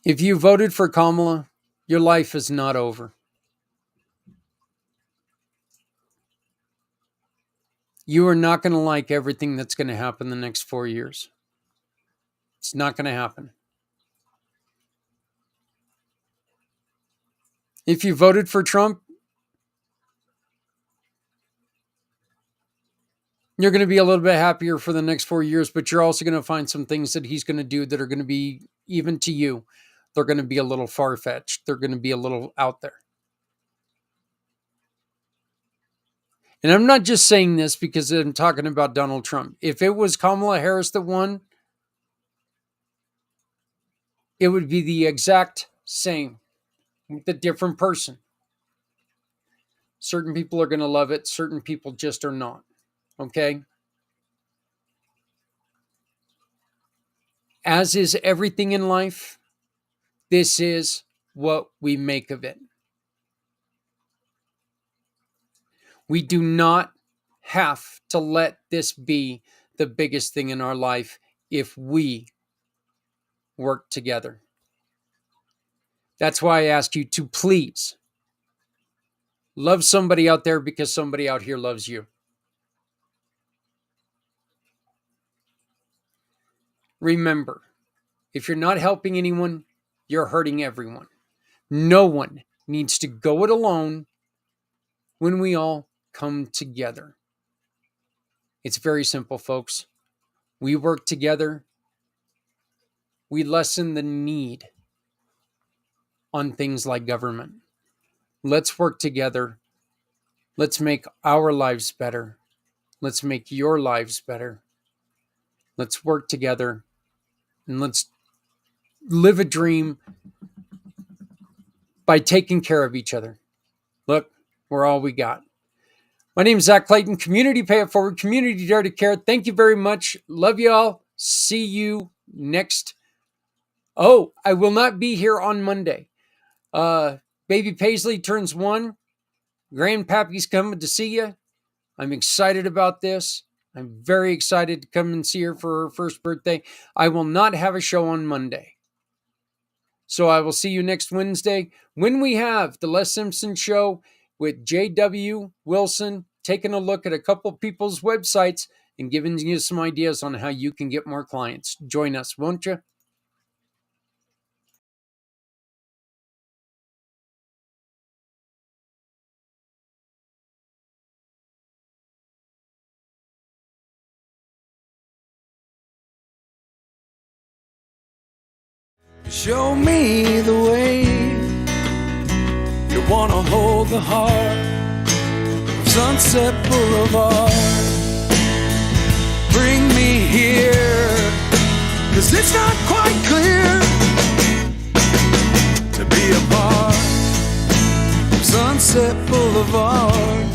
if you voted for Kamala, your life is not over. You are not going to like everything that's going to happen the next 4 years. It's not going to happen. If you voted for Trump, you're going to be a little bit happier for the next 4 years, but you're also going to find some things that he's going to do that are going to be, even to you, they're going to be a little far-fetched. They're going to be a little out there. And I'm not just saying this because I'm talking about Donald Trump. If it was Kamala Harris that won, it would be the exact same with a different person. Certain people are going to love it. Certain people just are not. Okay? As is everything in life, this is what we make of it. We do not have to let this be the biggest thing in our life if we work together. That's why I ask you to please love somebody out there because somebody out here loves you. Remember, if you're not helping anyone, you're hurting everyone. No one needs to go it alone when we all come together. It's very simple, folks. We work together. We lessen the need on things like government. Let's work together. Let's make our lives better. Let's make your lives better. Let's work together and let's live a dream by taking care of each other. Look, we're all we got. My name is Zach Clayton, Community Pay It Forward, Community Dare to Care. Thank you very much. Love you all. See you next. Oh, I will not be here on Monday. Baby Paisley turns 1. Grandpappy's coming to see you. I'm excited about this. I'm very excited to come and see her for her first birthday. I will not have a show on Monday. So I will see you next Wednesday when we have the Les Simpson Show with J.W. Wilson, taking a look at a couple people's websites and giving you some ideas on how you can get more clients. Join us, won't you? Show me the way. You wanna hold the heart of Sunset Boulevard. Bring me here, 'cause it's not quite clear to be a part of Sunset Boulevard.